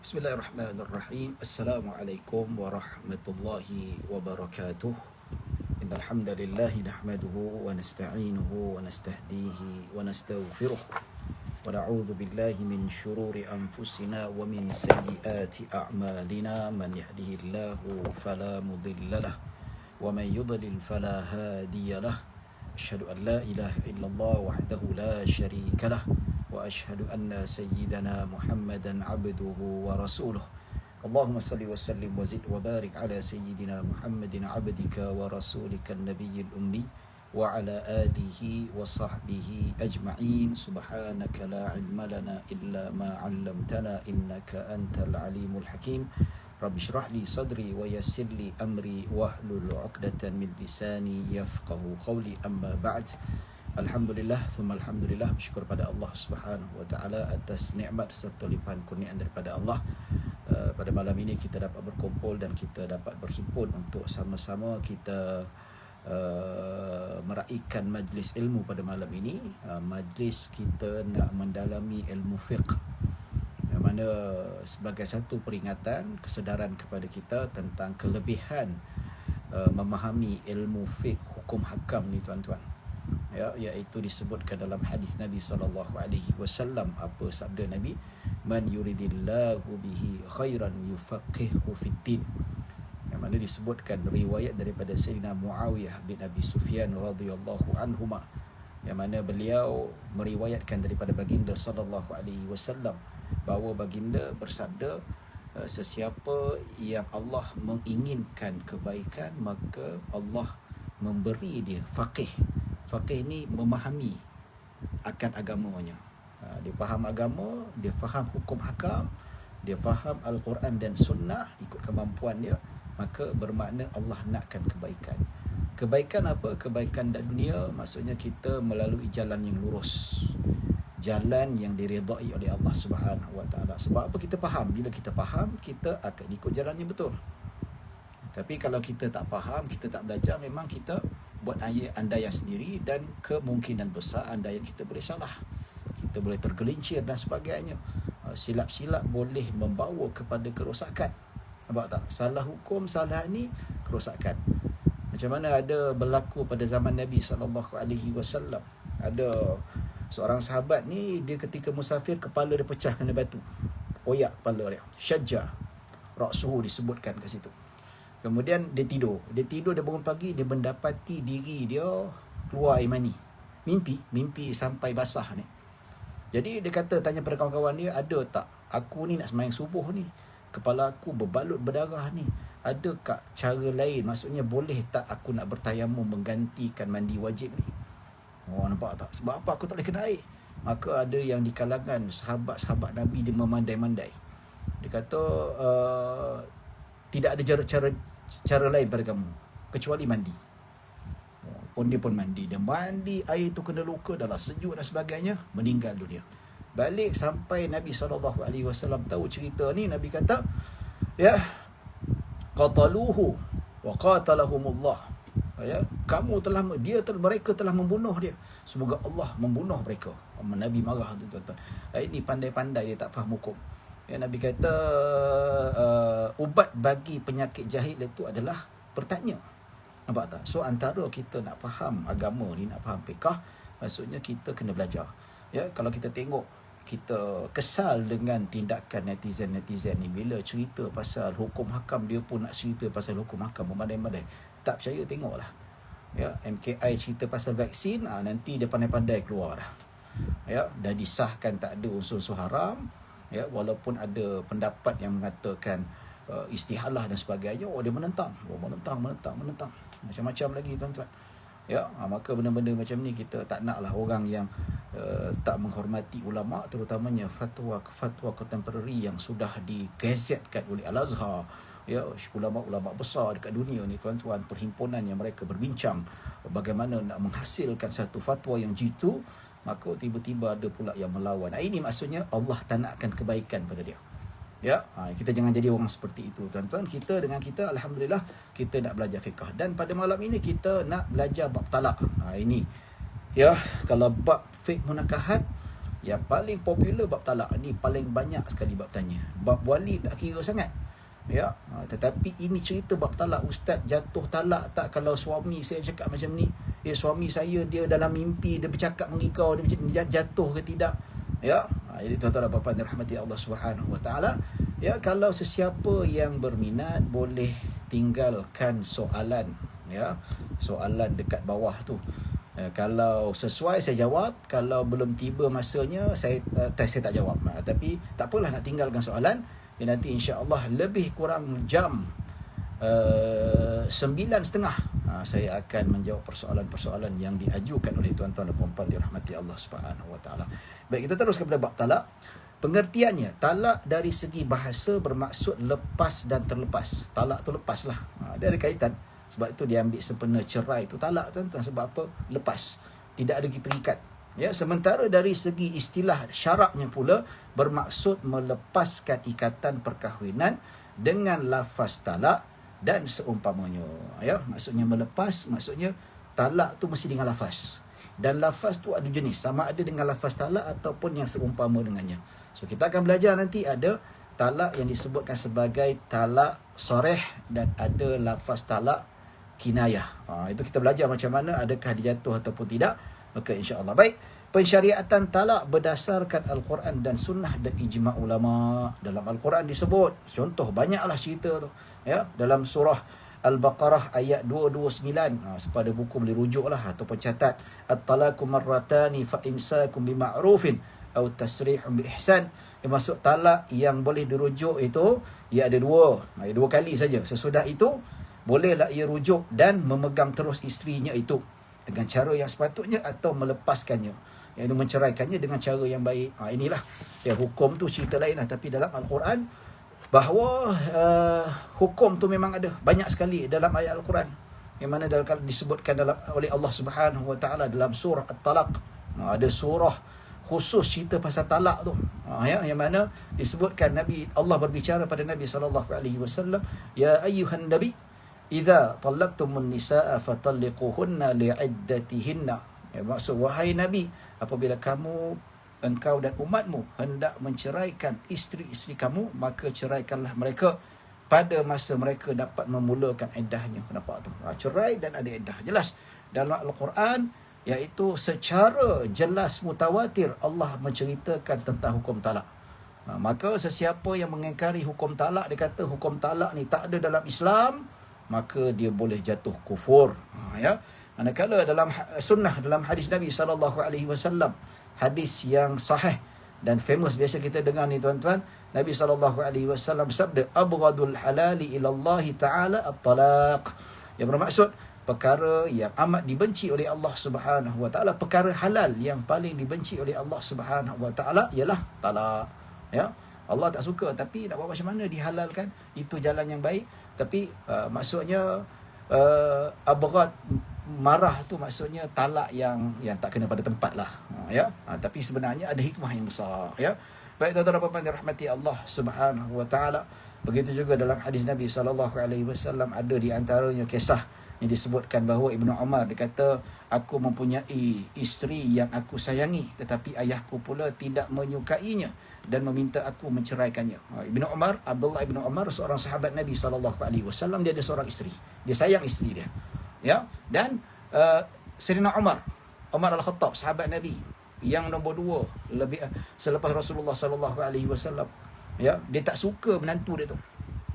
Bismillahirrahmanirrahim. Assalamualaikum warahmatullahi wabarakatuh. Innal hamdalillah nahmaduhu wa nasta'inuhu wa nastahdihi wa nastaghfiruh. Wa na'udzu billahi min shururi anfusina wa min sayyiati a'malina. Man yahdihillahu fala mudilla lah wa man yudlil fala hadiya lah. Asyhadu an la ilaha illallah wahdahu la syarika lah. وأشهد أن سيدنا محمدا عبده ورسوله اللهم صل وسلم وزد وبارك على سيدنا محمد عبدك ورسولك النبي الأمي وعلى آله وصحبه أجمعين سبحانك لا علم لنا إلا ما علمتنا إنك أنت العليم الحكيم رب اشرح لي صدري ويسر لي أمري واحلل عقدة من لساني يفقه قولي أما بعد. Alhamdulillah, thumma alhamdulillah, bersyukur pada Allah Subhanahu wa taala atas nikmat serta limpahan kurniaan daripada Allah. Pada malam ini kita dapat berkumpul dan kita dapat berhimpun untuk sama-sama kita meraihkan majlis ilmu pada malam ini. Majlis kita nak mendalami ilmu fiqh, yang mana sebagai satu peringatan kesedaran kepada kita tentang kelebihan memahami ilmu fiqh, hukum hakam ni tuan-tuan. Ya, iaitu disebutkan dalam hadis Nabi SAW. Apa sabda Nabi? Man yuridillahu bihi khairan yufaqihu fiddin. Yang mana disebutkan riwayat daripada Sayyidina Muawiyah bin Abi Sufyan radhiyallahu anhuma, yang mana beliau meriwayatkan daripada baginda SAW bahawa baginda bersabda, sesiapa yang Allah menginginkan kebaikan, maka Allah memberi dia faqih. Faqih ni memahami akan agamanya. Dia faham agama, dia faham hukum hakam, dia faham Al-Quran dan Sunnah ikut kemampuan dia, maka bermakna Allah nakkan kebaikan. Kebaikan apa? Kebaikan dunia, maksudnya kita melalui jalan yang lurus, jalan yang diredai oleh Allah Subhanahu wa taala. Sebab apa? Kita faham. Bila kita faham, kita akan ikut jalan yang betul. Tapi kalau kita tak faham, kita tak belajar, memang kita buat andaian sendiri dan kemungkinan besar andaian kita boleh salah. Kita boleh tergelincir dan sebagainya. Silap-silap boleh membawa kepada kerosakan. Nampak tak? Salah hukum, salah ni, kerosakan. Macam mana ada berlaku pada zaman Nabi SAW. Ada seorang sahabat ni, dia ketika musafir, kepala dia pecah kena batu. Oyak kepala dia. Syajjah. Ra'suhu disebutkan kat situ. Kemudian dia tidur, dia bangun pagi, dia mendapati diri dia keluar air mani. Mimpi sampai basah ni. Jadi dia kata, tanya pada kawan-kawan dia, ada tak aku ni nak sembahyang subuh ni, kepala aku berbalut berdarah ni, ada tak cara lain, maksudnya boleh tak aku nak bertayamum menggantikan mandi wajib ni? Oh, nampak tak? Sebab apa aku tak boleh kena air? Maka ada yang di kalangan sahabat-sahabat Nabi, dia memandai-mandai. Dia kata, tidak ada cara lain pada kamu kecuali mandi. Dia pun mandi. Dia mandi, air tu kena luka, dah lah sejuk dan sebagainya, meninggal dunia. Balik sampai Nabi SAW tahu cerita ni, Nabi kata, ya, qataluhu wa qatalahumullah. Ya, mereka telah membunuh dia. Semoga Allah membunuh mereka. Nabi marah tu tuan-tuan. Ini pandai-pandai dia tak faham hukum. Ya, Nabi kata ubat bagi penyakit jahil itu adalah bertanya. Nampak tak? So antara kita nak faham agama ni, nak faham fiqh, maksudnya kita kena belajar. Ya, kalau kita tengok, kita kesal dengan tindakan netizen ni, bila cerita pasal hukum hakam, dia pun nak cerita pasal hukum hakam memandai-mandai. Tak percaya, tengoklah. Ya, MKI cerita pasal vaksin, nanti dia pandai-pandai keluar dah. Ya, dah disahkan tak ada unsur-unsur haram. Ya, walaupun ada pendapat yang mengatakan istihalah dan sebagainya, dia menentang. Macam-macam lagi tuan-tuan. Ya, maka benda-benda macam ni kita tak naklah orang yang tak menghormati ulama, terutamanya fatwa kontemporari yang sudah digazetkan oleh Al-Azhar. Ya, ulama-ulama besar dekat dunia ni tuan-tuan, perhimpunan yang mereka berbincang bagaimana nak menghasilkan satu fatwa yang jitu. Maka tiba-tiba ada pula yang melawan. Ini maksudnya Allah tak nakkan kebaikan pada dia. Ya, kita jangan jadi orang seperti itu tuan-tuan. Kita alhamdulillah kita nak belajar fiqh, dan pada malam ini kita nak belajar bab talak. Ini ya, kalau bab fiqh munakahat, Yang paling popular bab talak ni, paling banyak sekali bab tanya. Bab wali tak kira sangat. Ya, tetapi ini cerita bab talak. Ustaz, jatuh talak tak kalau suami saya cakap macam ni? Suami saya dia dalam mimpi dia bercakap mengikau, dia jatuh ke tidak? Ya, jadi tuan-tuan dan puan-puan dirahmati Allah Subhanahu Wa Taala. Ya, kalau sesiapa yang berminat boleh tinggalkan soalan, ya, soalan dekat bawah tu. Kalau sesuai saya jawab, kalau belum tiba masanya saya tak jawab. Tapi tak apalah, nak tinggalkan soalan. Nanti insya-Allah lebih kurang jam 9.30 saya akan menjawab persoalan-persoalan yang diajukan oleh tuan-tuan dan puan-puan dirahmati Allah Subhanahu Wa Taala. Baik, kita terus kepada bab talak. Pengertiannya, talak dari segi bahasa bermaksud lepas dan terlepas. Talak tu lepas lah. Dia ada kaitan. Sebab itu dia ambil sempena cerai tu talak, tuan-tuan. Sebab apa? Lepas. Tidak ada terikat. Ya, sementara dari segi istilah syaraknya pula bermaksud melepaskan ikatan perkahwinan dengan lafaz talak dan seumpamanya. Ya, maksudnya melepas, maksudnya talak tu mesti dengan lafaz. Dan lafaz tu ada jenis, sama ada dengan lafaz talak ataupun yang seumpama dengannya. So kita akan belajar nanti ada talak yang disebutkan sebagai talak sarih dan ada lafaz talak kinayah. Itu kita belajar macam mana, adakah dia jatuh ataupun tidak. Maka insya-Allah. Baik, pensyariatan talak berdasarkan Al-Quran dan Sunnah dan ijma' ulama. Dalam Al-Quran disebut, contoh banyaklah cerita tu. Ya, dalam surah Al-Baqarah ayat 229. Sepada buku boleh rujuk lah ataupun catat. At-talaku marratani fa imsakum bima'rufin atau tasrihun bi ihsan. Yang maksud talak yang boleh dirujuk itu, ia ada dua kali saja. Sesudah itu bolehlah ia rujuk dan memegang terus isterinya itu dengan cara yang sepatutnya atau melepaskannya, iaitu menceraikannya dengan cara yang baik. Inilah ya, hukum tu cerita lain lah. Tapi dalam Al-Quran bahawa hukum tu memang ada banyak sekali dalam ayat Al-Quran, yang mana disebutkan oleh Allah Subhanahu Wa Taala dalam surah At-Talaq. Ada surah khusus cerita pasal talak tu, yang mana disebutkan Allah berbicara pada Nabi SAW, ya ayyuhan nabi idza talaqtumun nisaa fatalliquhunna li'iddatihinna. Maksud, wahai Nabi, apabila engkau dan umatmu hendak menceraikan isteri-isteri kamu, maka ceraikanlah mereka pada masa mereka dapat memulakan iddahnya. Nampak tu? Cerai dan ada iddah. Jelas dalam Al-Quran, iaitu secara jelas mutawatir Allah menceritakan tentang hukum talak. Maka sesiapa yang mengingkari hukum talak, dia kata hukum talak ni tak ada dalam Islam, maka dia boleh jatuh kufur. Ya, manakala dalam sunnah, dalam hadis Nabi SAW, hadis yang sahih dan famous biasa kita dengar ni tuan-tuan, Nabi SAW bersabda, abghadul halali ila Allah Ta'ala at-talaq. Yang bermaksud perkara yang amat dibenci oleh Allah Subhanahu Wa Taala, perkara halal yang paling dibenci oleh Allah Subhanahu Wa Taala ialah talak. Ya, Allah tak suka, tapi nak buat macam mana dihalalkan, itu jalan yang baik. Tapi maksudnya abghad, marah tu maksudnya talak yang tak kena pada tempat lah. Ya, tapi sebenarnya ada hikmah yang besar. Ya, baik tuan-tuan dan puan-puan dirahmati Allah Subhanahu Wa Taala. Begitu juga dalam hadis Nabi SAW ada di antaranya kisah yang disebutkan bahawa Ibnu Umar, dia kata, aku mempunyai isteri yang aku sayangi, tetapi ayahku pula tidak menyukainya dan meminta aku menceraikannya. Ibnu Umar, Abdullah Ibnu Umar, seorang sahabat Nabi SAW, dia ada seorang isteri. Dia sayang isteri dia. Ya, dan Sayyidina Umar Al-Khattab, sahabat Nabi yang nombor 2 lebih selepas Rasulullah SAW. Ya, dia tak suka menantu dia tu.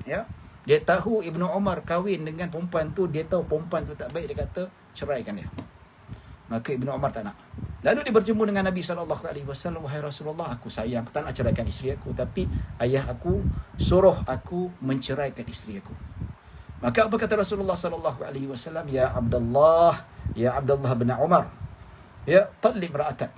Ya, dia tahu Ibnu Umar kahwin dengan perempuan tu, dia tahu perempuan tu tak baik, dia kata ceraikan dia. Maka Ibnu Umar tak nak. Lalu dia berjumpa dengan Nabi SAW, wahai Rasulullah, aku sayang, aku tak nak ceraikan isteri aku, tapi ayah aku suruh aku menceraikan isteri aku. Maka apa kata Rasulullah SAW? Ya Abdullah bin Umar, ya talib ra'atak,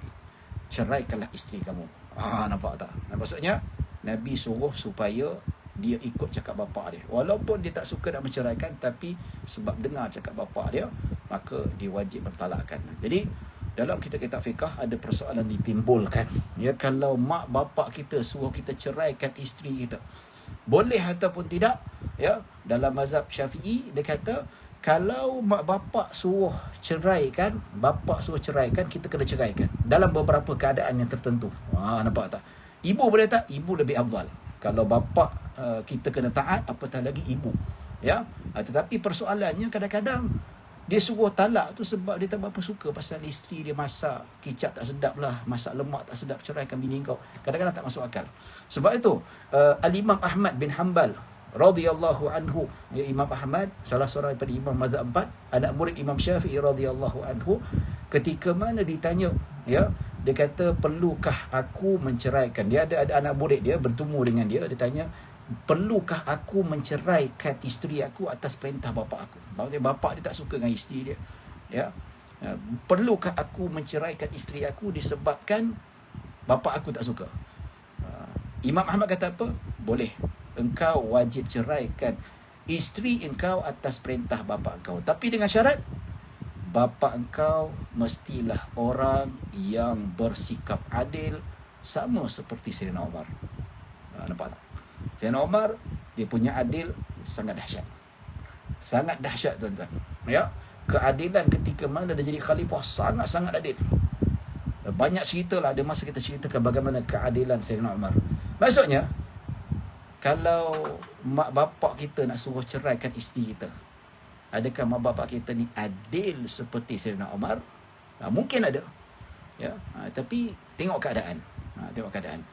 ceraikanlah isteri kamu. Nampak tak? Maksudnya Nabi suruh supaya dia ikut cakap bapa dia. Walaupun dia tak suka nak menceraikan, tapi sebab dengar cakap bapa dia, maka dia wajib mentalakkan. Jadi dalam kitab-kitab fiqh ada persoalan ditimbulkan. Ya, kalau mak bapa kita suruh kita ceraikan isteri kita, boleh ataupun tidak? Ya, dalam mazhab Syafi'i dia kata Kalau mak bapak suruh ceraikan, kita kena ceraikan dalam beberapa keadaan yang tertentu. Nampak tak? Ibu boleh tak? Ibu lebih afdal. Kalau bapak kita kena taat, apatah lagi ibu. Ya. Tetapi persoalannya kadang-kadang dia suruh talak tu sebab dia tak berapa suka pasal isteri dia masak kicap tak sedap lah, masak lemak tak sedap, ceraikan bini kau. Kadang-kadang tak masuk akal. Sebab itu Al-Imam Ahmad bin Hanbal radhiyallahu anhu, ya, Imam Ahmad salah seorang daripada imam mazhab 4, anak murid Imam Syafi'i radhiyallahu anhu, ketika mana ditanya, ya, dia kata, perlukah aku menceraikan? Dia ada anak murid dia bertemu dengan dia, dia tanya, perlukah aku menceraikan isteri aku atas perintah bapa aku? Maksudnya bapa dia tak suka dengan isteri dia, ya. Perlukah aku menceraikan isteri aku disebabkan bapa aku tak suka? Imam Ahmad kata apa? Boleh. Engkau wajib ceraikan isteri engkau atas perintah bapa engkau, tapi dengan syarat bapa engkau mestilah orang yang bersikap adil sama seperti Sayyidina Umar. Nampak tak? Sayyidina Umar, dia punya adil sangat dahsyat. Sangat dahsyat, tuan-tuan. Ya, keadilan ketika mana dia jadi khalifah sangat-sangat adil. Banyak cerita lah, ada masa kita ceritakan bagaimana keadilan Sayyidina Umar. Maksudnya, kalau mak bapak kita nak suruh ceraikan isteri kita, adakah mak bapak kita ni adil seperti Sayyidina Umar? Mungkin ada. Ya, tapi tengok keadaan. Tengok keadaan.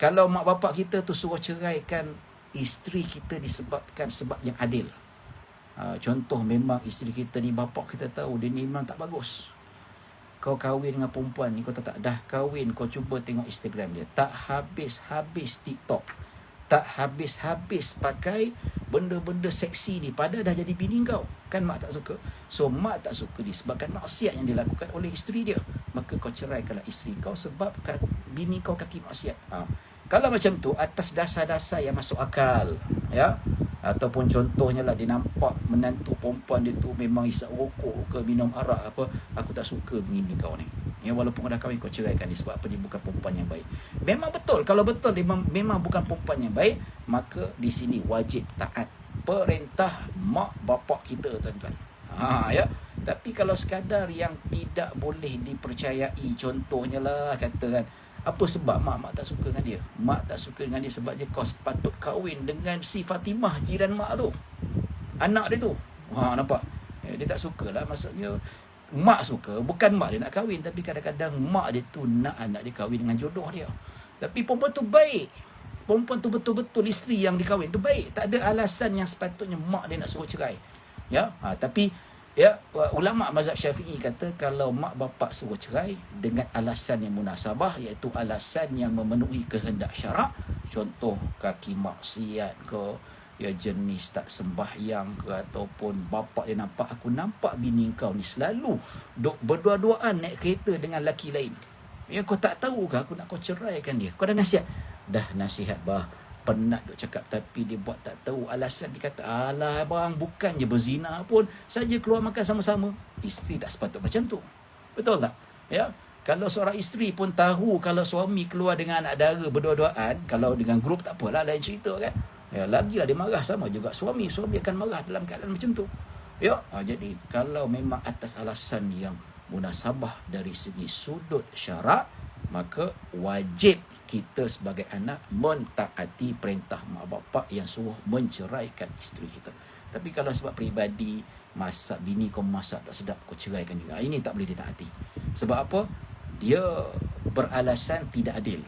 Kalau mak bapak kita tu suruh ceraikan isteri kita disebabkan sebab yang adil. Contoh, memang isteri kita ni bapak kita tahu dia ni memang tak bagus. Kau kahwin dengan perempuan ni, kau tak dah kahwin, kau cuba tengok Instagram dia, tak habis-habis TikTok, tak habis-habis pakai benda-benda seksi ni, padahal dah jadi bini kau. Kan mak tak suka. So mak tak suka disebabkan maksiat yang dilakukan oleh isteri dia, maka kau ceraikanlah isteri kau sebab bini kau kaki maksiat. Kalau macam tu atas dasar-dasar yang masuk akal, ya, ataupun contohnya lah, dia nampak menantu perempuan dia tu memang isap rokok ke minum arak apa, aku tak suka bini kau ni. Ya, walaupun kau dah kahwin, kau ceraikan dia sebab apa? Dia bukan perempuan yang baik. Memang betul, kalau betul dia memang bukan perempuan yang baik, maka di sini wajib taat perintah mak bapak kita, tuan-tuan. Ya. Tapi kalau sekadar yang tidak boleh dipercayai, contohnya lah katakan, apa sebab mak tak suka dengan dia? Mak tak suka dengan dia sebab dia, kau sepatut kahwin dengan si Fatimah, jiran mak tu, anak dia tu. Nampak? Dia tak sukalah, maksudnya mak suka, bukan mak dia nak kahwin, tapi kadang-kadang mak dia tu nak anak dia kahwin dengan jodoh dia. Tapi perempuan tu baik, perempuan tu betul-betul isteri yang dikahwin tu baik, tak ada alasan yang sepatutnya mak dia nak suruh cerai. Ya, tapi ya, ulama mazhab Syafi'i kata kalau mak bapak suruh cerai dengan alasan yang munasabah, iaitu alasan yang memenuhi kehendak syarak, contoh kaki maksiat ke, ya, jenis tak sembahyang ke, ataupun bapak dia nampak, aku nampak bini kau ni selalu duk berdua-duaan naik kereta dengan lelaki lain. Ya, kau tak tahu ke aku nak kau ceraikan dia? Kau dah nasihat? Dah nasihat bah, penat duk cakap, tapi dia buat tak tahu alasan. Dia kata, alah bang, bukan je berzina pun, saja keluar makan sama-sama. Isteri tak sepatut macam tu. Betul tak? Ya. Kalau seorang isteri pun tahu kalau suami keluar dengan anak dara berdua-duaan, kalau dengan grup tak apalah, lain cerita kan. Ya, lagilah dia marah, sama juga suami akan marah dalam keadaan macam tu. Ya, jadi kalau memang atas alasan yang munasabah dari segi sudut syarak, maka wajib kita sebagai anak mentaati perintah mak bapak yang suruh menceraikan isteri kita. Tapi kalau sebab peribadi, masak bini kau masak tak sedap, kau ceraikan juga, ini tak boleh ditaati. Sebab apa? Dia beralasan tidak adil.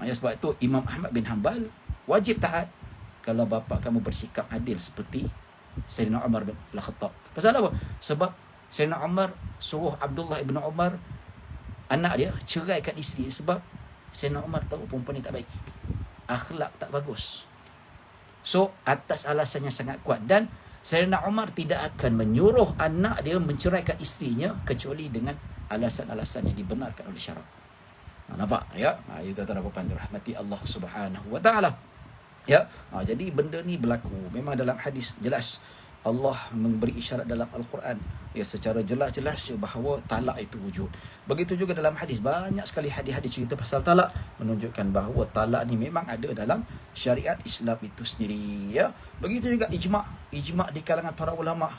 Sebab itu Imam Ahmad bin Hanbal wajib taat kalau bapa kamu bersikap adil seperti Sayyidina Umar bin Al-Khattab. Pasal apa? Sebab Sayyidina Umar suruh Abdullah ibn Umar, anak dia, ceraikan isteri sebab Sayyidina Umar tahu perempuan ni tak baik, akhlak tak bagus. So atas alasan yang sangat kuat, dan Sayyidina Umar tidak akan menyuruh anak dia menceraikan isterinya kecuali dengan alasan-alasan yang dibenarkan oleh syarak. Nampak? Ya, itu tuan-tuan dan puan dirahmati Allah Subhanahu wa taala. Ya, jadi benda ni berlaku. Memang dalam hadis jelas Allah memberi isyarat dalam Al-Quran, ya, secara jelas-jelas bahawa talak itu wujud. Begitu juga dalam hadis, banyak sekali hadis-hadis cerita pasal talak, menunjukkan bahawa talak ni memang ada dalam syariat Islam itu sendiri. Ya, begitu juga ijma' di kalangan para ulama.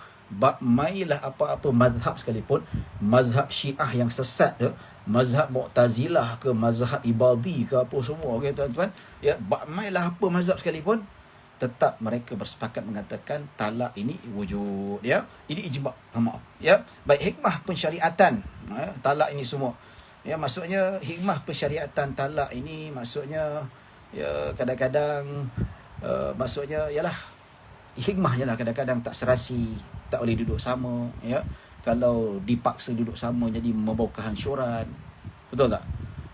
Mailah apa-apa mazhab sekalipun, mazhab Syiah yang sesat ke, mazhab Mu'tazilah ke, mazhab Ibadhi ke, apa semua ke tuan-tuan, ya, mailah apa mazhab sekalipun, tetap mereka bersepakat mengatakan talak ini wujud, ya. Ini ijma', maaf, ya. Baik, hikmah pensyariatan, ya, talak ini semua. Ya, maksudnya hikmah pensyariatan talak ini maksudnya, ya, kadang-kadang maksudnya ialah hikmahnya lah, kadang-kadang tak serasi, tak boleh duduk sama, ya. Kalau dipaksa duduk sama jadi membawa kehancuran. Betul tak?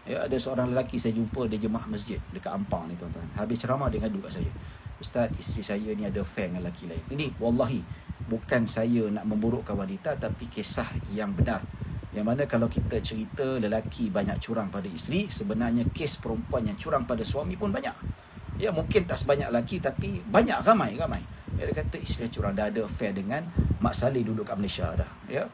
Ya, ada seorang lelaki saya jumpa, dia jemaah masjid dekat Ampang ni tuan-tuan. Habis ceramah dia ngadu kat saya. Ustaz, isteri saya ni ada affair dengan lelaki lain. Ini wallahi bukan saya nak memburukkan wanita, tapi kisah yang benar. Yang mana kalau kita cerita lelaki banyak curang pada isteri, sebenarnya kes perempuan yang curang pada suami pun banyak. Ya, mungkin tak sebanyak lelaki, tapi banyak, ramai. Dia kata isteri curang, dah ada affair dengan Mak Saleh duduk kat Malaysia dah. Ya,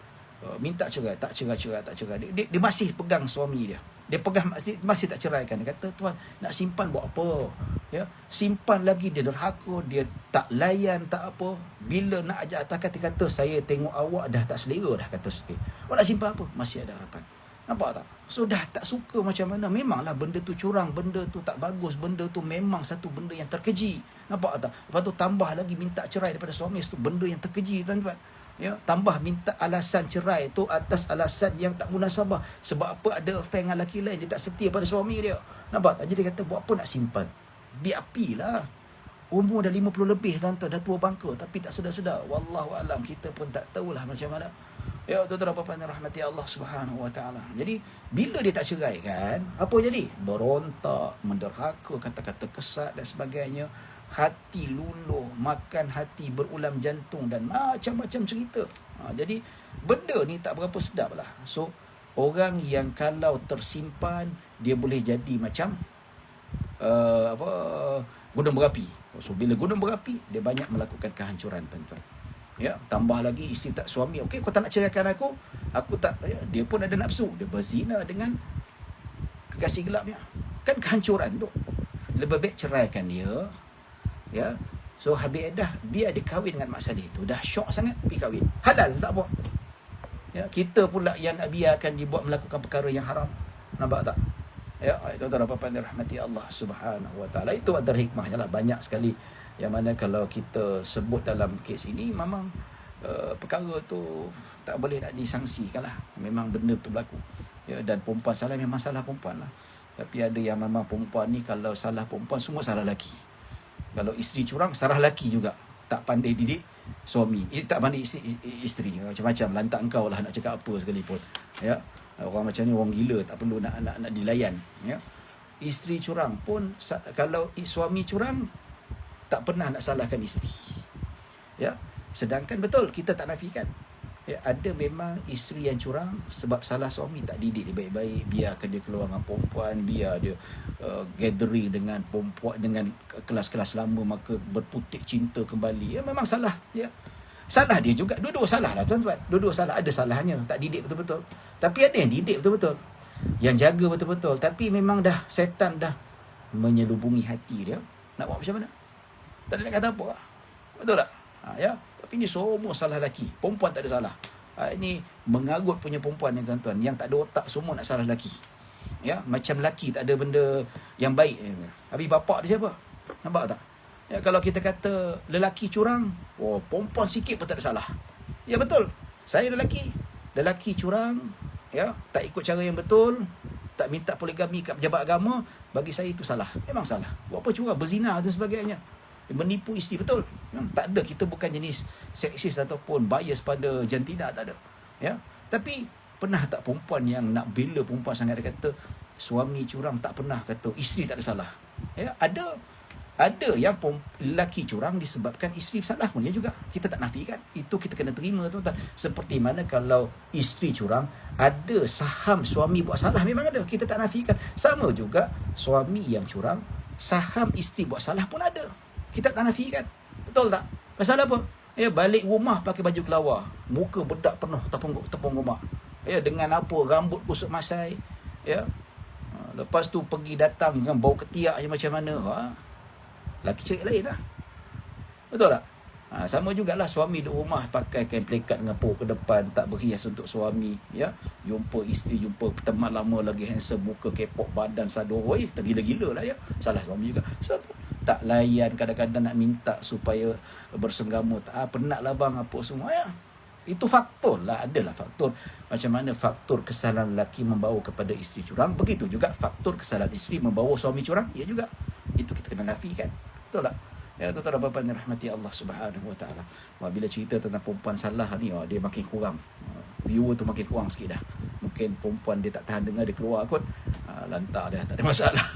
minta cerai, tak cerai. Dia masih pegang suami dia. Dia pegang, masih tak ceraikan. Dia kata, tuan, nak simpan buat apa? Ya, simpan lagi, dia derhaka, dia tak layan, tak apa. Bila nak ajak atas kata, kata saya tengok awak dah tak selera dah, kata sikit. Awak nak simpan apa? Masih ada harapan. Nampak tak? So dah tak suka macam mana. Memanglah benda tu curang, benda tu tak bagus, benda tu memang satu benda yang terkeji. Nampak tak? Lepas tu tambah lagi minta cerai daripada suami, itu benda yang terkeji, tuan-tuan. Ya, tambah minta alasan cerai tu atas alasan yang tak munasabah. Sebab apa? Ada affair dengan lelaki lain, dia tak setia pada suami dia. Nampak tak? Jadi dia kata, buat apa nak simpan? Biar apilah. Umur dah 50 lebih, tuan-tuan, dah tua bangka, tapi tak sedar-sedar. Wallahualam, kita pun tak tahulah macam mana. Ya, tuan-tuan apa-apa yang rahmati Allah Subhanahu Wa Taala. Jadi bila dia tak cerai kan, apa jadi? Berontak, menderhaka, kata-kata kesat dan sebagainya. Hati luluh, makan hati, berulam jantung dan macam-macam cerita. Jadi benda ni tak berapa sedap lah. So orang yang kalau tersimpan, dia boleh jadi macam gunung berapi. So bila gunung berapi, dia banyak melakukan kehancuran, tuan-tuan. Ya, tambah lagi isteri tak, suami, okey, kau tak nak ceraikan aku tak, ya, dia pun ada nafsu, dia berzina dengan kekasih gelapnya. Kan kehancuran tu. Lebih baik ceraikan dia. Ya. So habis dah, biar dia kahwin dengan Mak Saleh tu. Dah syok sangat, pergi kahwin. Halal, tak apa. Ya, kita pula yang nak biarkan dia buat melakukan perkara yang haram. Nampak tak? Ya, tuan-tuan apa-apa yang dirahmati Allah Subhanahu Wa Taala. Itu antara hikmahnya lah, banyak sekali. Yang mana kalau kita sebut dalam kes ini, memang perkara tu tak boleh nak disangsikan lah. Memang benda tu berlaku. Ya, dan perempuan salah, memang salah perempuan lah. Tapi ada yang memang perempuan ni, kalau salah perempuan, semua salah lelaki. Kalau isteri curang, salah lelaki juga. Tak pandai didik suami, tak pandai isteri. Macam-macam, lantak engkau lah nak cakap apa sekalipun. Ya, orang macam ni orang gila, tak perlu nak dilayan. Ya, isteri curang pun, kalau suami curang, tak pernah nak salahkan isteri. Ya, sedangkan betul, kita tak nafikan. Ya, ada memang isteri yang curang sebab salah suami, tak didik dia baik-baik, biarkan dia keluar dengan perempuan, biar dia gathering dengan perempuan, dengan kelas-kelas lama, maka berputik cinta kembali. Ya, memang salah. Ya, salah dia juga. Dua-dua salah lah, tuan-tuan. Dua-dua salah. Ada salahnya, tak didik betul-betul. Tapi ada yang didik betul-betul, yang jaga betul-betul. Tapi memang dah, setan dah menyelubungi hati dia. Nak buat macam mana? Tak ada nak kata apa. Betul tak? Ya. Tapi ni semua salah lelaki. Perempuan tak ada salah. Ini mengarut punya perempuan ni, tuan-tuan. Yang tak ada otak, semua nak salah lelaki. Ya, macam lelaki tak ada benda yang baik. Habis bapak dia siapa? Nampak tak? Ya, kalau kita kata lelaki curang, oh, perempuan sikit pun tak ada salah. Ya, betul. Saya lelaki curang, ya, tak ikut cara yang betul, tak minta poligami kat pejabat agama, bagi saya itu salah. Memang salah. Buat apa curang, berzina dan sebagainya. Menipu isteri, betul. Tak ada, kita bukan jenis seksis ataupun bias pada jantina, tak ada. Ya. Tapi pernah tak perempuan yang nak bela perempuan sangat, dia kata suami curang, tak pernah kata isteri tak ada salah. Ya, ada yang lelaki curang disebabkan isteri salah pun, ya juga. Kita tak nafikan. Itu kita kena terima, tuan-tuan. Seperti mana kalau isteri curang, ada saham suami buat salah, memang ada. Kita tak nafikan. Sama juga suami yang curang, saham isteri buat salah pun ada. Kita tak nafikan. Betul tak? Pasal apa? Ya, balik rumah pakai baju kelawar, muka bedak penuh tepung rumah. Ya, dengan apa? Rambut kusut masai. Ya. Lepas tu pergi datang dengan bau ketiak je macam mana. Laki cari lain lah. Betul tak? Sama jugalah suami duduk rumah pakai kain pelikat dengan pok ke depan, tak berhias untuk suami, ya. Jumpa isteri, jumpa teman lama lagi handsome, muka kepok, badan sado, oi, tergila-gila lah, ya. Salah suami juga. So, tak layan, kadang-kadang nak minta supaya bersenggama, tak penat lah bang, apa semua, ya. Itu faktor lah, adalah faktor. Macam mana faktor kesalahan lelaki membawa kepada isteri curang, begitu juga faktor kesalahan isteri membawa suami curang, ya juga. Itu kita kena nafikan. Betul tak? Ya, tuan-tuan dan puan-puan yang rahmati Allah Subhanahu Wa Taala. Bila cerita tentang perempuan salah ni, dia makin kurang. Viewer tu makin kurang sikit dah. Mungkin perempuan dia tak tahan dengar, dia keluar kot. Lantar dah, tak ada masalah.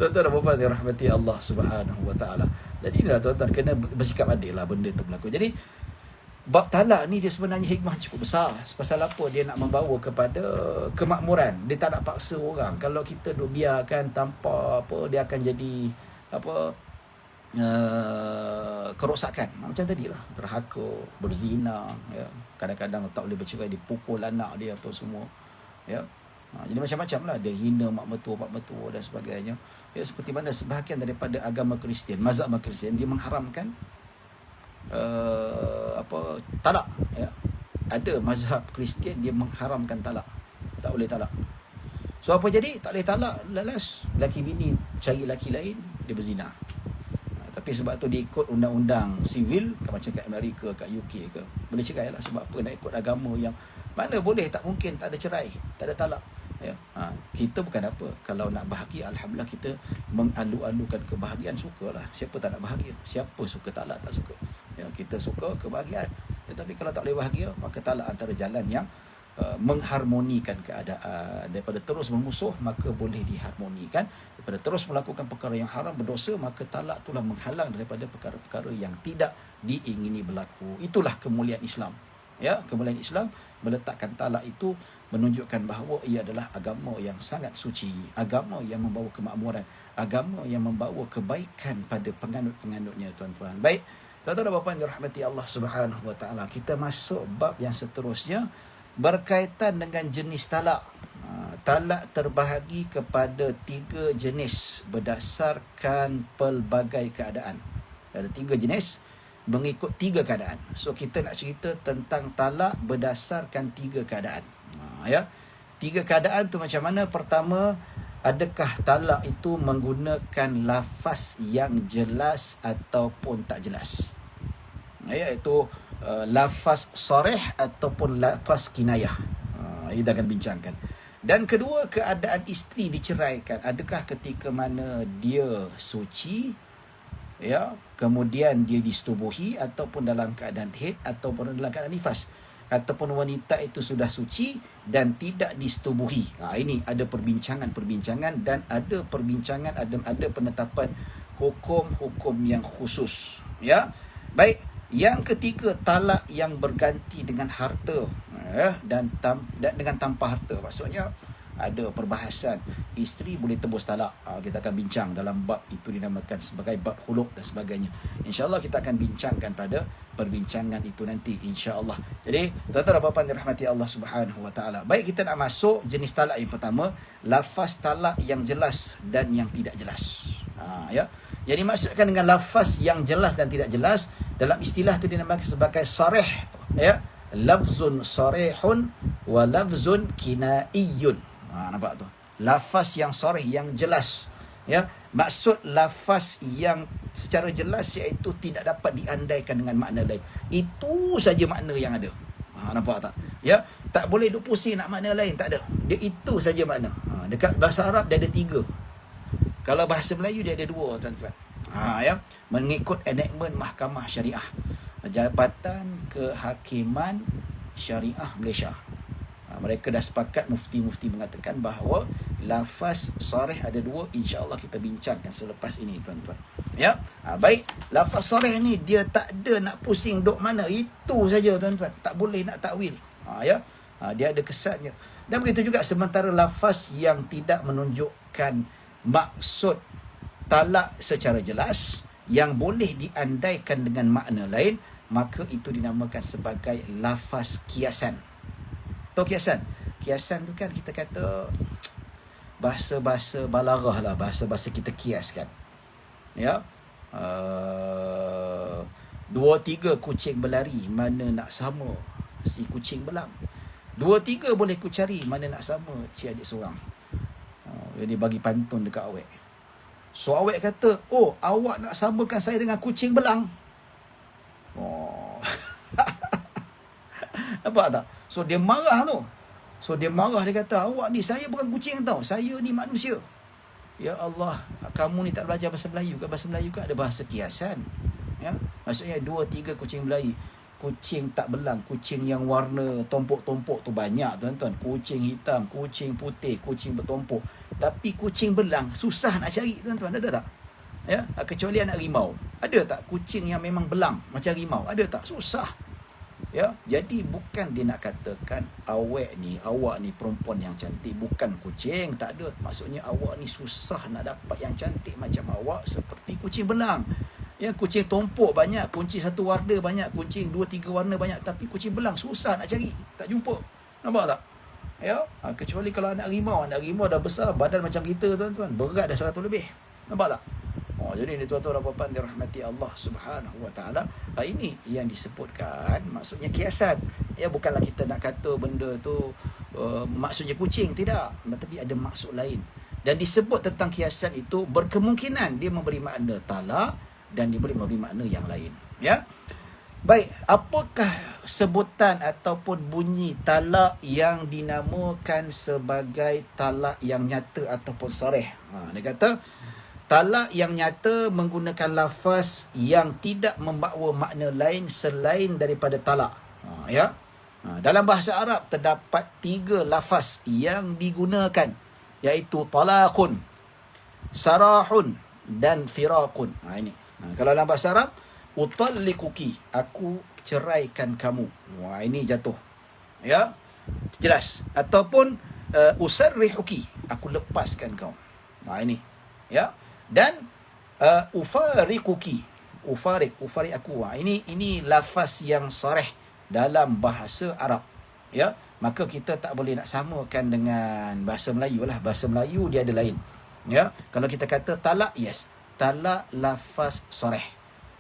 Tuan-tuan dan puan-puan yang rahmati Allah Subhanahu Wa Taala. Jadi inilah tuan-tuan, kena bersikap adil lah benda tu berlaku. Jadi bab talak ni dia sebenarnya hikmah cukup besar. Pasal apa? Dia nak membawa kepada kemakmuran. Dia tak nak paksa orang. Kalau kita duk biarkan tanpa apa, dia akan jadi apa, kerosakan. Macam tadi lah, derhaka, berzina, ya. Kadang-kadang tak boleh bercerai, dipukul anak dia apa semua, ya. Jadi macam-macam lah, dia hina mak mertua dan sebagainya, ya. Seperti mana sebahagian daripada agama Kristian, mazhab Kristian, dia mengharamkan talak, ya. Ada mazhab Kristian dia mengharamkan talak, tak boleh talak. So apa jadi? Tak boleh talak, lalas laki bini cari laki lain, dia berzina. Tapi sebab tu dia ikut undang-undang sivil, macam kat Amerika, kat UK ke, boleh cerai lah. Sebab apa? Nak ikut agama yang mana boleh, tak mungkin tak ada cerai, tak ada talak, ya. Kita bukan apa, kalau nak bahagia, alhamdulillah, kita mengalu-alukan kebahagiaan, sukalah. Siapa tak nak bahagia? Siapa suka talak, tak suka, ya. Kita suka kebahagiaan, tetapi kalau tak boleh bahagia, maka talak antara jalan yang mengharmonikan keadaan. Daripada terus bermusuh, maka boleh diharmonikan. Daripada terus melakukan perkara yang haram, berdosa, maka talak itulah menghalang daripada perkara-perkara yang tidak diingini berlaku. Itulah kemuliaan Islam, ya. Kemuliaan Islam meletakkan talak itu menunjukkan bahawa ia adalah agama yang sangat suci, agama yang membawa kemakmuran, agama yang membawa kebaikan pada penganut-penganutnya, tuan-tuan. Baik, tuan-tuan dan puan-puan dirahmati Allah Subhanahu Wa Taala, kita masuk bab yang seterusnya berkaitan dengan jenis talak. Talak terbahagi kepada 3 jenis berdasarkan pelbagai keadaan. Ada 3 jenis mengikut 3 keadaan. So kita nak cerita tentang talak berdasarkan 3 keadaan. Ya. 3 keadaan tu macam mana? Pertama, adakah talak itu menggunakan lafaz yang jelas ataupun tak jelas? Iaitu lafaz sarih ataupun lafaz kinayah. Kita akan bincangkan. Dan kedua, keadaan isteri diceraikan. Adakah ketika mana dia suci, ya, kemudian dia disetubuhi, ataupun dalam keadaan haid, ataupun dalam keadaan nifas, ataupun wanita itu sudah suci dan tidak disetubuhi. Ini ada perbincangan dan ada perbincangan, ada penetapan hukum-hukum yang khusus, ya. Baik, yang ketiga, talak yang berganti dengan harta, dan dengan tanpa harta. Maksudnya ada perbahasan isteri boleh tebus talak. Kita akan bincang dalam bab itu, dinamakan sebagai bab khuluk dan sebagainya. InsyaAllah kita akan bincangkan pada perbincangan itu nanti, insyaAllah. Jadi tuan-tuan dan puan-puan dirahmati Allah Subhanahu Wa Taala. Baik, kita nak masuk jenis talak yang pertama, lafaz talak yang jelas dan yang tidak jelas. Ya. Yang dimaksudkan dengan lafaz yang jelas dan tidak jelas, dalam istilah itu dinamakan sebagai sarih, ya. Lafzun sarihun wa lafzun kinaiyun. Nampak tu? Lafaz yang sarih, yang jelas, ya. Maksud lafaz yang secara jelas iaitu tidak dapat diandaikan dengan makna lain. Itu saja makna yang ada. Nampak tak? Ya, tak boleh duk pusing nak makna lain, tak ada. Dia itu saja makna. Dekat bahasa Arab dia ada 3. Kalau bahasa Melayu dia ada 2, tuan-tuan. Ya, mengikut enactment Mahkamah Syariah, Jabatan Kehakiman Syariah Malaysia. Mereka dah sepakat, mufti-mufti mengatakan bahawa lafaz sarih ada 2. InsyaAllah kita bincangkan selepas ini, tuan-tuan. Ya, baik. Lafaz sarih ni dia tak ada nak pusing duk mana, itu saja, tuan-tuan. Tak boleh nak takwil. Ya, dia ada kesannya. Dan begitu juga sementara lafaz yang tidak menunjukkan maksud talak secara jelas, yang boleh diandaikan dengan makna lain, maka itu dinamakan sebagai lafaz kiasan. Tahu kiasan? Kiasan tu kan kita kata bahasa-bahasa balaghah lah, bahasa-bahasa kita kiaskan. Ya. 2-3 kucing berlari, mana nak sama si kucing belang. 2-3 boleh ku cari, mana nak sama cik adik seorang. Dia bagi pantun dekat awek. So awek kata, oh awak nak samakan saya dengan kucing belang. Oh. Nampak tak? So dia marah tu. Dia kata, awak ni, saya bukan kucing tau, saya ni manusia. Ya Allah, kamu ni tak belajar bahasa Melayu ke? Bahasa Melayu ke ada bahasa kiasan. Ya, maksudnya 2-3 kucing berlari. Kucing tak belang, kucing yang warna tompok-tompok tu banyak tuan-tuan. Kucing hitam, kucing putih, kucing bertompok. Tapi kucing belang susah nak cari tuan-tuan, ada tak? Ya, kecuali anak rimau. Ada tak kucing yang memang belang macam rimau? Ada tak? Susah. Ya, jadi bukan dia nak katakan awak ni perempuan yang cantik, bukan kucing, tak ada. Maksudnya awak ni susah nak dapat yang cantik macam awak seperti kucing belang. Ya, kucing tompok banyak, kucing satu warna banyak, kucing 2-3 warna banyak, tapi kucing belang susah nak cari, tak jumpa. Nampak tak? Ya, kecuali kalau anak rimau dah besar, badan macam kita tuan-tuan, berat dah 100 lebih. Nampak tak? Jadi ni tuan-tuan dan puan-puan dirahmati Allah Subhanahu wa taala. Ini yang disebutkan maksudnya kiasan. Ya, bukanlah kita nak kata benda tu maksudnya kucing, tidak, tetapi ada maksud lain. Dan disebut tentang kiasan itu berkemungkinan dia memberi makna talak dan dia boleh memberi makna yang lain. Ya. Baik, apakah sebutan ataupun bunyi talak yang dinamakan sebagai talak yang nyata ataupun sarih? Dia kata talak yang nyata menggunakan lafaz yang tidak membawa makna lain selain daripada talak. Ya. Dalam bahasa Arab terdapat 3 lafaz yang digunakan, iaitu talaqun, sarahun dan firaqun. Ini. Kalau dalam bahasa Arab, utalliquki, aku ceraikan kamu. Ini jatuh. Ya. Jelas. Ataupun usarrihuki, aku lepaskan kau. Ini. Ya. Dan ufariquki, ufarik aku. Ini lafaz yang sarih dalam bahasa Arab. Ya, maka kita tak boleh nak samakan dengan bahasa Melayu lah. Bahasa Melayu dia ada lain. Ya, kalau kita kata talak, yes, talak lafaz sarih.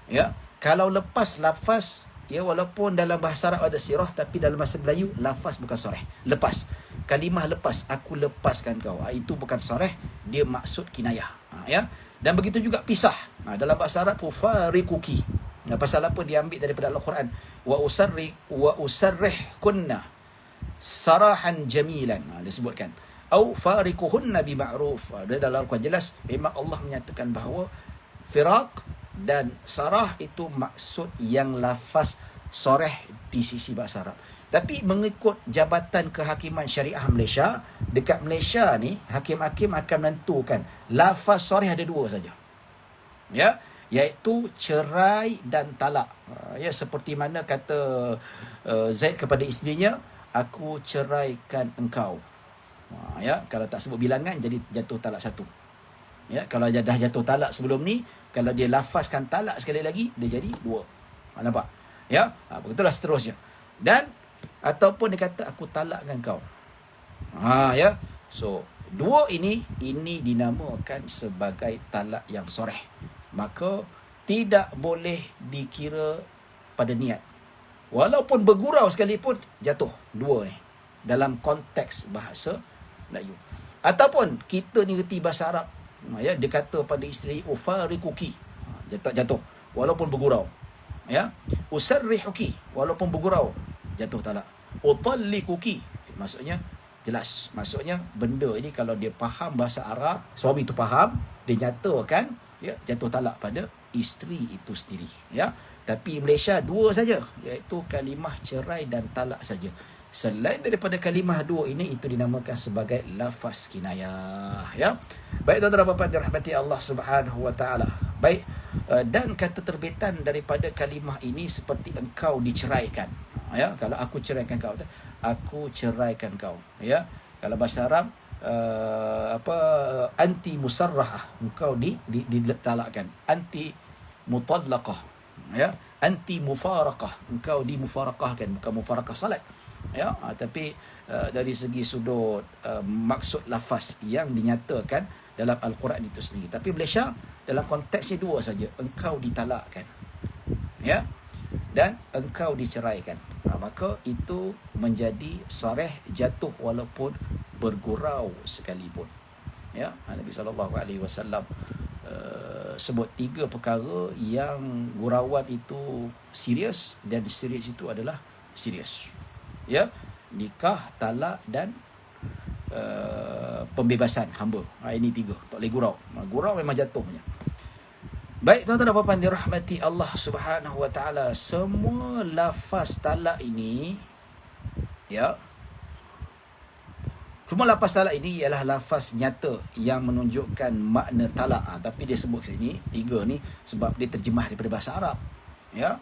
Ya, kalau lepas lafaz, ya, walaupun dalam bahasa Arab ada sirah, tapi dalam bahasa Melayu lafaz bukan sarih. Lepas. Kalimah lepas, aku lepaskan kau. Itu bukan sarih, dia maksud kinayah. Ya. Dan begitu juga pisah. Dalam bahasa Arab ufariquki. Pasal apa dia ambil daripada Al-Quran? Wa usarrih kunna sarahan jamilan. Disebutkan. Au fariquhunna bima'ruf. Dalam Al-Quran jelas memang Allah menyatakan bahawa firaq dan sarah itu maksud yang lafaz sarih di sisi bahasa Arab. Tapi mengikut Jabatan Kehakiman Syariah Malaysia, dekat Malaysia ni, hakim-hakim akan menentukan lafaz sarih ada 2 saja. Ya, iaitu cerai dan talak. Ya, seperti mana kata Zaid kepada isterinya, aku ceraikan engkau. Ya, kalau tak sebut bilangan jadi jatuh talak 1. Ya, kalau dah jatuh talak sebelum ni, kalau dia lafazkan talak sekali lagi, dia jadi 2. Nampak? Ya, begitulah seterusnya. Dan ataupun dia kata aku talakkan kau. Ya. So, 2 ini dinamakan sebagai talak yang sarih. Maka tidak boleh dikira pada niat. Walaupun bergurau sekalipun jatuh 2 ni dalam konteks bahasa Melayu. Ataupun kita ni reti bahasa Arab, ya, dia kata pada isteri ufariquki, jatuh walaupun bergurau. Ya, usarrihuki, walaupun bergurau jatuh talak. Utalliquki, maksudnya jelas. Maksudnya benda ini kalau dia faham bahasa Arab, suami itu faham, dia nyatakan, ya, jatuh talak pada isteri itu sendiri. Ya. Tapi Malaysia 2 saja, iaitu kalimah cerai dan talak saja. Selain daripada kalimah 2 ini, itu dinamakan sebagai lafaz kinayah. Ya. Baik tuan-tuan dan puan-puan dirahmati Allah Subhanahu wa taala. Baik, dan kata terbitan daripada kalimah ini seperti engkau diceraikan. Ya, kalau aku ceraikan kau, aku ceraikan kau. Ya, kalau bahasa Arab anti musarrahah, engkau ditalakkan. Anti mutallaqah. Ya, anti mufaraqah, engkau dimufaraqahkan, bukan mufaraqah salat. Ya, tapi dari segi sudut maksud lafaz yang dinyatakan dalam Al-Quran itu sendiri. Tapi Malaysia dalam konteksnya 2 saja, engkau ditalakkan. ya, dan engkau diceraikan. Maka itu menjadi sarih jatuh walaupun bergurau sekalipun. Ya, Nabi SAW sebut 3 perkara yang gurauan itu serius, dan serius itu adalah serius. Ya, nikah, talak dan pembebasan hamba. Ini 3, tak boleh gurau. Gurau memang jatuhnya. Baik tuan-tuan dan puan-puan dirahmati Allah Subhanahu wa taala, semua lafaz talak ini, ya, cuma lafaz talak ini ialah lafaz nyata yang menunjukkan makna talak. Tapi dia sebut sini 3 ni sebab dia terjemah daripada bahasa Arab, ya.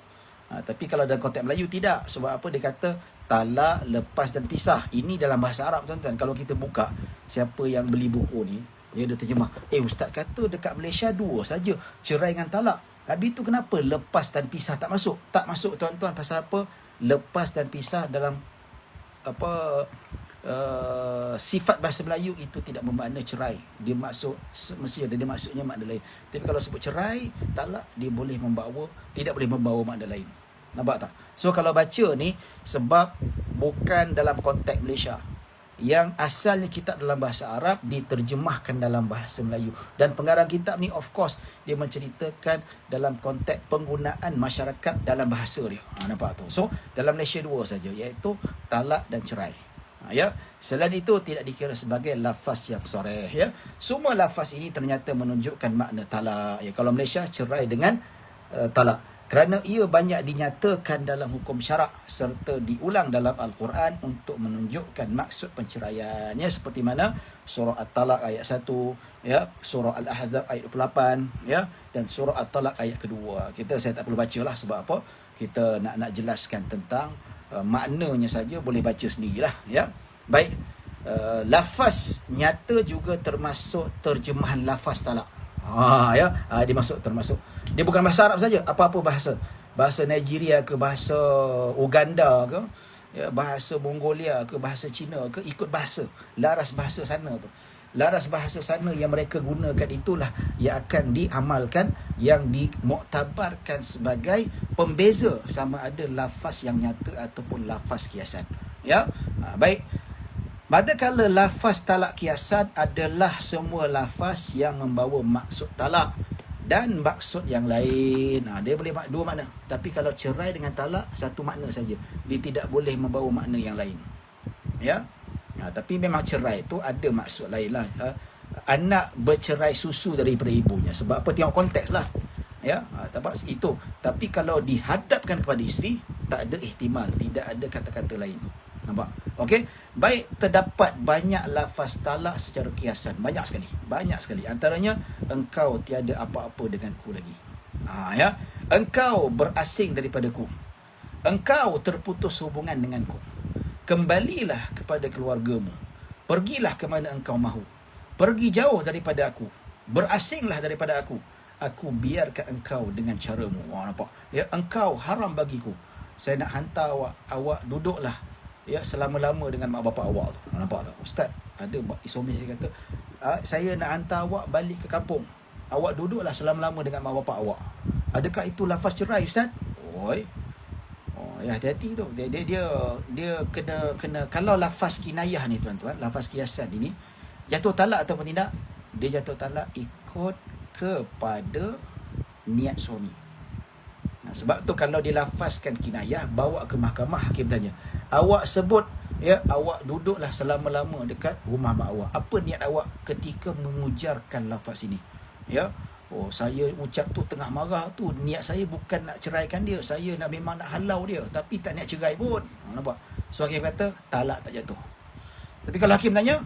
Tapi kalau dalam konteks Melayu tidak. Sebab apa? Dia kata talak, lepas dan pisah. Ini dalam bahasa Arab tuan-tuan. Kalau kita buka, siapa yang beli buku ni, dia terjemah, ustaz kata dekat Malaysia 2 saja, cerai dengan talak. Habis tu kenapa lepas dan pisah tak masuk? Tak masuk tuan-tuan. Pasal apa? Lepas dan pisah dalam sifat bahasa Melayu itu tidak bermakna cerai. Dia maksud, mesti ada dia maksudnya makna lain. Tapi kalau sebut cerai, talak, dia boleh membawa, tidak boleh membawa makna lain. Nampak tak? So kalau baca ni, sebab bukan dalam konteks Malaysia, yang asalnya kitab dalam bahasa Arab diterjemahkan dalam bahasa Melayu, dan pengarang kitab ni of course dia menceritakan dalam konteks penggunaan masyarakat dalam bahasa dia. Nampak tu? So dalam Malaysia 2 saja, iaitu talak dan cerai. Ya, selain itu tidak dikira sebagai lafaz yang sarih. Ya, semua lafaz ini ternyata menunjukkan makna talak. Ya, kalau Malaysia cerai dengan talak, kerana ia banyak dinyatakan dalam hukum syarak serta diulang dalam Al-Quran untuk menunjukkan maksud penceraiannya, seperti mana surah At-Talaq ayat 1, ya, surah Al-Ahzab ayat 28, ya, dan surah At-Talaq ayat kedua. Saya tak perlu bacalah, sebab apa? Kita nak jelaskan tentang maknanya saja, boleh baca sendirilah, ya. Baik, lafaz nyata juga termasuk terjemahan lafaz talak. Dia termasuk. Dia bukan bahasa Arab saja, apa-apa bahasa. Bahasa Nigeria ke, bahasa Uganda ke, ya, bahasa Mongolia ke, bahasa Cina ke, ikut bahasa. Laras bahasa sana tu. Laras bahasa sana yang mereka gunakan itulah yang akan diamalkan, yang dimuktabarkan sebagai pembeza sama ada lafaz yang nyata ataupun lafaz kiasan. Ya, baik. Manakala lafaz talak kiasan adalah semua lafaz yang membawa maksud talak dan maksud yang lain. Dia boleh 2 makna. Tapi kalau cerai dengan talak, 1 makna saja. Dia tidak boleh membawa makna yang lain. Ya. Tapi memang cerai itu ada maksud lain lah. Anak bercerai susu daripada ibunya. Sebab apa? Tengok konteks lah. Ya, itu. Tapi kalau dihadapkan kepada isteri, tak ada ihtimal, tidak ada kata-kata lain. Nampak? Okey. Baik, terdapat banyak lafaz talak secara kiasan. Banyak sekali. Antaranya, engkau tiada apa-apa denganku lagi. Ya. Engkau berasing daripadaku. Engkau terputus hubungan denganku. Kembalilah kepada keluargamu. Pergilah ke mana engkau mahu. Pergi jauh daripada aku. Berasinglah daripada aku. Aku biarkan engkau dengan caramu. Nampak? Ya, engkau haram bagiku. Saya nak hantar awak duduklah, ya, selama-lama dengan mak bapak awak tu. Nampak tak? Ustaz, ada suami saya kata, saya nak hantar awak balik ke kampung. Awak duduklah selama-lama dengan mak bapak awak. Adakah itu lafaz cerai, Ustaz? Ya, hati-hati tu. Dia kena kalau lafaz kinayah ni tuan-tuan, lafaz kiasan ini jatuh talak ataupun tidak, dia jatuh talak ikut kepada niat suami. Sebab tu kalau dilafazkan kinayah, bawa ke mahkamah, hakim tanya, awak sebut, ya, awak duduklah selama-lama dekat rumah mak awak. Apa niat awak ketika mengujarkan lafaz ini? Ya, saya ucap tu tengah marah tu, niat saya bukan nak ceraikan dia, saya memang nak halau dia, tapi tak niat cerai pun. Nampak? So hakim kata talak tak jatuh. Tapi kalau hakim tanya,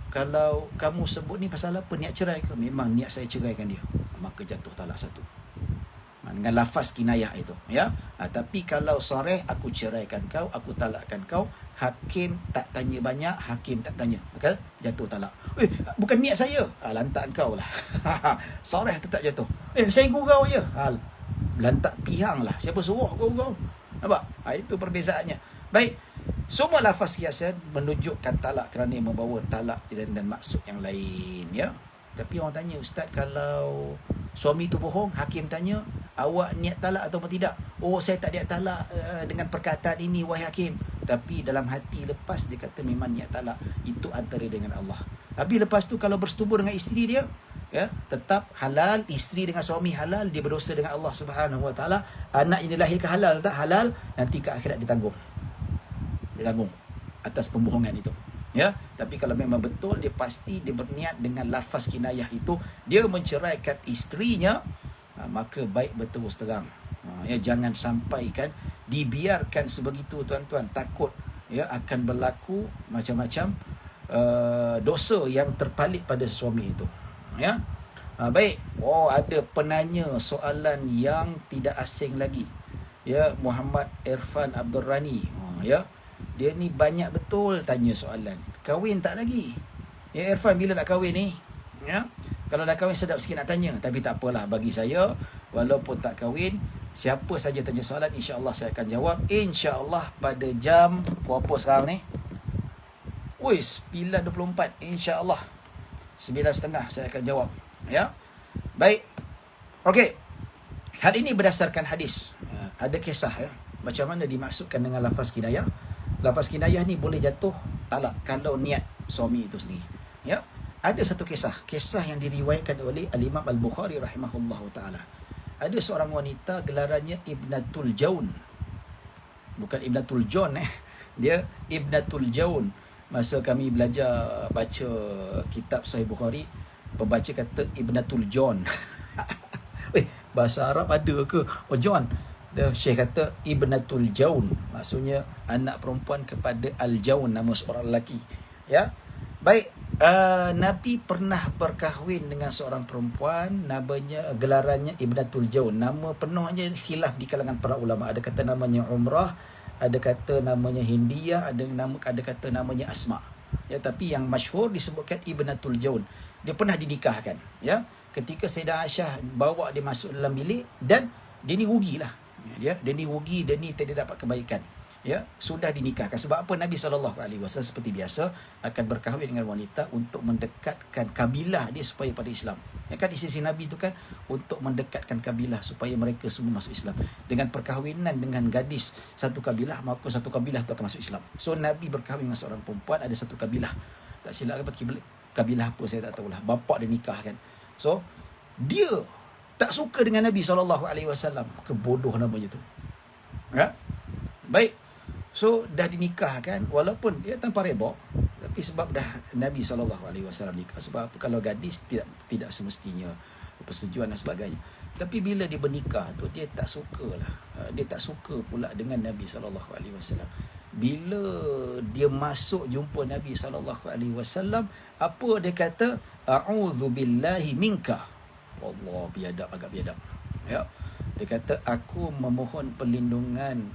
kalau kamu sebut ni pasal apa, niat cerai ke? Memang niat saya ceraikan dia, maka jatuh talak 1 dengan lafaz kinayah itu, ya. Tapi kalau sarih, aku ceraikan kau, aku talakkan kau, hakim tak tanya banyak, hakim tak tanya, maka jatuh talak. Bukan niat saya, lantak kau lah. Sarih tetap jatuh. Saya gurau je, lantak pihang lah, siapa suruh kau gurau? Nampak? Itu perbezaannya. Baik, semua lafaz kiasan menunjukkan talak kerana membawa talak dan maksud yang lain, ya. Tapi orang tanya, Ustaz, kalau suami tu bohong, hakim tanya, awak niat talak ataupun tidak? Oh, saya tak niat talak dengan perkataan ini, wahai hakim. Tapi dalam hati lepas dia kata memang niat talak. Itu antara dengan Allah. Habis lepas tu kalau bersetubuh dengan isteri dia, ya, tetap halal, isteri dengan suami halal, dia berdosa dengan Allah Subhanahu Wa Taala. Anak ini lahirkan halal tak halal, nanti ke akhirat ditanggung. Ditanggung atas pembohongan itu. Ya, tapi kalau memang betul dia pasti dia berniat dengan lafaz kinayah itu, dia menceraikan isterinya, maka baik berterus terang. Ya, jangan sampai kan dibiarkan sebegitu tuan-tuan, takut ya akan berlaku macam-macam dosa yang terpalit pada suami itu. Ya. Baik. Oh, ada penanya soalan yang tidak asing lagi. Ya, Muhammad Irfan Abdul Rani. Ya. Dia ni banyak betul tanya soalan. Kahwin tak lagi? Ya, Irfan bila nak kahwin ni? Ya. Kalau dah kahwin sedap sikit nak tanya, tapi tak apalah bagi saya, walaupun tak kahwin, siapa saja tanya soalan, insya-Allah saya akan jawab. Insya-Allah pada jam berapa sekarang ni? Wis 9.24, insya-Allah 9.30 saya akan jawab. Ya. Baik. Okey. Hal ini berdasarkan hadis. Ada kisah ya. Macam mana dimaksudkan dengan lafaz kinayah? Lafaz kinayah ni boleh jatuh talak kalau niat suami itu sendiri. Ya. Ada satu kisah yang diriwayatkan oleh Al-Imam Al-Bukhari rahimahullahu taala. Ada seorang wanita gelarannya Ibnatul Jaun. Bukan Ibnatul John Dia Ibnatul Jaun. Masa kami belajar baca kitab Sahih Bukhari, pembaca kata Ibnatul John. Bahasa Arab ada ke? Oh, John. Syekh kata Ibnatul Jaun. Maksudnya anak perempuan kepada Al-Jaun, nama seorang lelaki. Ya. Baik, Nabi pernah berkahwin dengan seorang perempuan, namanya gelarannya Ibnatul Jaun. Nama penuhnya khilaf di kalangan para ulama. Ada kata namanya Umrah, ada kata namanya Hindiyah, ada kata namanya Asma. Ya, tapi yang masyhur disebutkan Ibnatul Jaun. Dia pernah dinikahkan, ya. Ketika Sayyidah Aisyah bawa dia masuk dalam bilik, dan dia ni rugilah. Dia ni rugi, dia ni tidak dapat kebaikan. Ya, sudah dinikahkan. Sebab apa? Nabi SAW seperti biasa akan berkahwin dengan wanita untuk mendekatkan kabilah dia supaya pada Islam. Ya kan, isi Nabi itu kan untuk mendekatkan kabilah supaya mereka semua masuk Islam. Dengan perkahwinan dengan gadis satu kabilah, maka satu kabilah itu akan masuk Islam. So Nabi berkahwin dengan seorang perempuan, ada satu kabilah. Tak silap apa kabilah apa saya tak tahulah. Bapak dia nikah kan. So dia tak suka dengan Nabi SAW. Kebodoh namanya tu. Ya. Baik. So dah dinikahkan, walaupun dia tanpa redha, tapi sebab dah Nabi SAW nikah. Sebab apa? Kalau gadis tidak semestinya persetujuan dan sebagainya. Tapi bila dia bernikah tu, dia tak sukalah. Dia tak suka pula dengan Nabi SAW. Bila dia masuk jumpa Nabi SAW, apa dia kata? A'udzubillahi minka. Allah, biadab, agak biadab. Ya. Dia kata, aku memohon perlindungan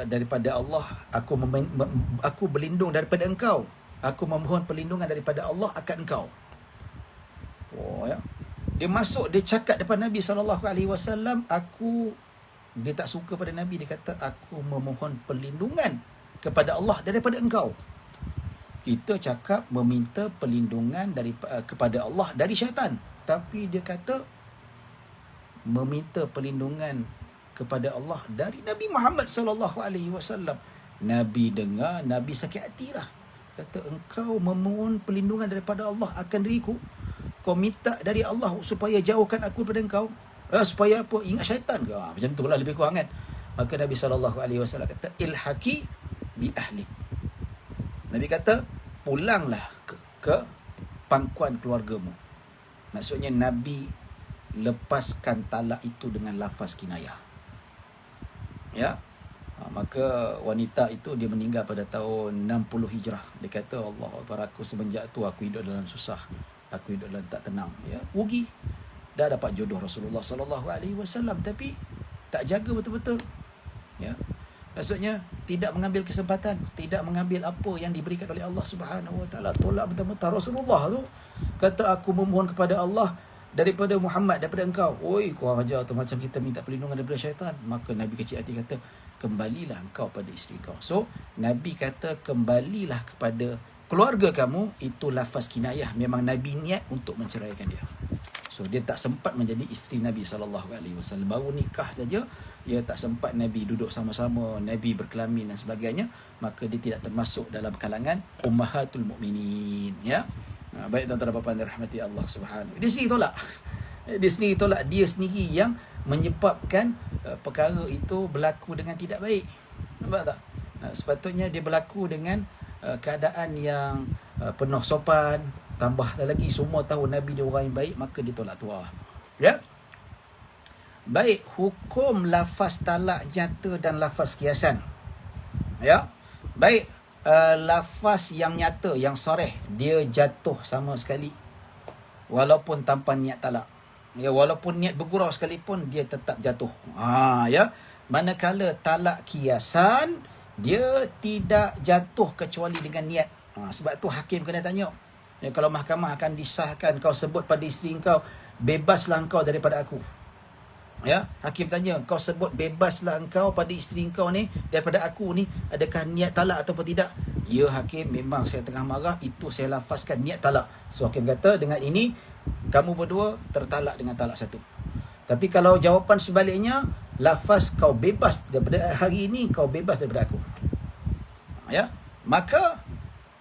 daripada Allah, aku berlindung daripada engkau. Aku memohon perlindungan daripada Allah akan engkau. Oh ya. Dia masuk, dia cakap depan Nabi SAW, dia tak suka pada Nabi, dia kata aku memohon perlindungan kepada Allah daripada engkau. Kita cakap meminta perlindungan kepada Allah dari syaitan, tapi dia kata meminta perlindungan kepada Allah dari Nabi Muhammad SAW. Nabi dengar, Nabi sakit hatilah. Kata, engkau memohon perlindungan daripada Allah akan diriku. Kau minta dari Allah supaya jauhkan aku daripada engkau. Supaya apa? Ingat syaitan ke? Macam tu lah lebih kurang kan. Maka Nabi SAW kata, ilhaqi bi ahlik. Nabi kata, pulanglah ke pangkuan keluargamu. Maksudnya Nabi lepaskan talak itu dengan lafaz kinayah. Ya. Maka wanita itu dia meninggal pada tahun 60 Hijrah. Dia kata, Allah Akbar, aku semenjak tu aku hidup dalam susah. Aku hidup dalam tak tenang. Ya, rugi. Dah dapat jodoh Rasulullah SAW, tapi tak jaga betul-betul. Ya. Maksudnya tidak mengambil kesempatan, tidak mengambil apa yang diberikan oleh Allah Subhanahu Wa Taala. Tolak mentah-mentah. Rasulullah tu kata, aku memohon kepada Allah daripada Muhammad, daripada engkau. Oi, kurang ajar tu, macam kita minta perlindungan daripada syaitan. Maka Nabi kecil hati kata, kembalilah engkau pada isteri kau. So Nabi kata, kembalilah kepada keluarga kamu. Itu lafaz kinayah. Memang Nabi niat untuk menceraikan dia. So dia tak sempat menjadi isteri Nabi SAW. Baru nikah saja, dia tak sempat Nabi duduk sama-sama, Nabi berkelamin dan sebagainya, maka dia tidak termasuk dalam kalangan ummahatul mukminin, ya. Baik tuan-tuan dan puan-puan dirahmati Allah Subhanahu. Dia sendiri tolak. Dia sendiri yang menyebabkan perkara itu berlaku dengan tidak baik. Nampak tak? Sepatutnya dia berlaku dengan keadaan yang penuh sopan. Tambah lagi semua tahu Nabi dia orang yang baik, maka dia tolak tuah. Ya. Baik, hukum lafaz talak nyata dan lafaz kiasan. Ya. Baik, lafaz yang nyata, yang sarih, dia jatuh sama sekali walaupun tanpa niat talak. Ya, walaupun niat bergurau sekalipun, dia tetap jatuh. Ya. Manakala talak kiasan, dia tidak jatuh kecuali dengan niat. Sebab tu hakim kena tanya. Ya, kalau mahkamah akan disahkan, kau sebut pada isteri kau, bebaslah engkau daripada aku. Ya, hakim tanya, kau sebut bebaslah engkau pada isteri kau ni daripada aku ni, adakah niat talak ataupun tidak? Ya hakim, memang saya tengah marah, itu saya lafazkan niat talak. So hakim kata, dengan ini kamu berdua tertalak dengan talak satu. Tapi kalau jawapan sebaliknya, lafaz kau bebas daripada hari ini, kau bebas daripada aku. Ya, maka